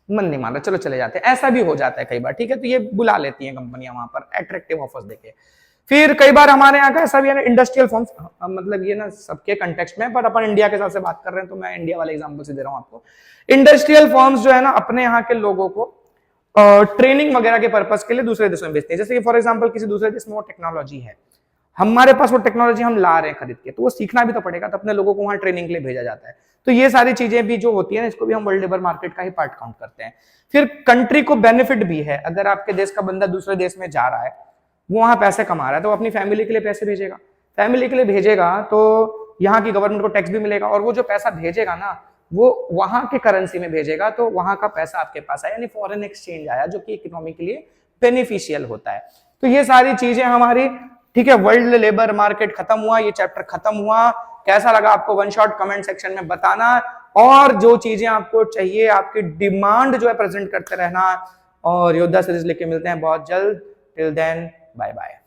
मन नहीं मान रहा, चलो चले जाते हैं। ऐसा भी हो जाता है कई बार, ठीक है, तो ये बुला लेती हैं कंपनियां वहां पर अट्रैक्टिव ऑफर्स देके। फिर कई बार हमारे यहाँ का ऐसा भी है ना, इंडस्ट्रियल फॉर्म्स, मतलब ये ना सबके कंटेक्स्ट में, पर अपन इंडिया के हिसाब से बात कर रहे हैं तो मैं इंडिया वाले एग्जांपल से दे रहा हूँ आपको। इंडस्ट्रियल फॉर्म्स जो है ना अपने यहाँ के लोगों को ट्रेनिंग वगैरह के पर्पज के लिए दूसरे देशों में भेजते हैं। जैसे कि फॉर एग्जांपल किसी दूसरे देश में वो टेक्नोलॉजी है, हमारे पास वो टेक्नोलॉजी हम ला रहे हैं खरीद के, तो वो सीखना भी तो पड़ेगा, तो अपने लोगों को वहां ट्रेनिंग के लिए भेजा जाता है। तो ये सारी चीजें भी जो होती है ना, इसको भी हम वर्ल्ड लेबर मार्केट का ही पार्ट काउंट करते हैं। फिर कंट्री को बेनिफिट भी है, अगर आपके देश का बंदा दूसरे देश में जा रहा है, वो वहां पैसे कमा रहा है, तो अपनी फैमिली के लिए पैसे भेजेगा, फैमिली के लिए भेजेगा तो यहाँ की गवर्नमेंट को टैक्स भी मिलेगा, और वो जो पैसा भेजेगा ना वो वहां के करेंसी में भेजेगा, तो वहां का पैसा आपके पास आया, यानी फॉरेन एक्सचेंज आया, जो कि इकोनॉमी के लिए बेनिफिशियल होता है। तो ये सारी चीजें हमारी, ठीक है, वर्ल्ड लेबर मार्केट खत्म हुआ, ये चैप्टर खत्म हुआ। कैसा लगा आपको वन शॉट कमेंट सेक्शन में बताना, और जो चीजें आपको चाहिए, आपकी डिमांड जो है प्रेजेंट करते रहना। और योद्धा सीरीज लेके मिलते हैं बहुत जल्द। Till then bye bye.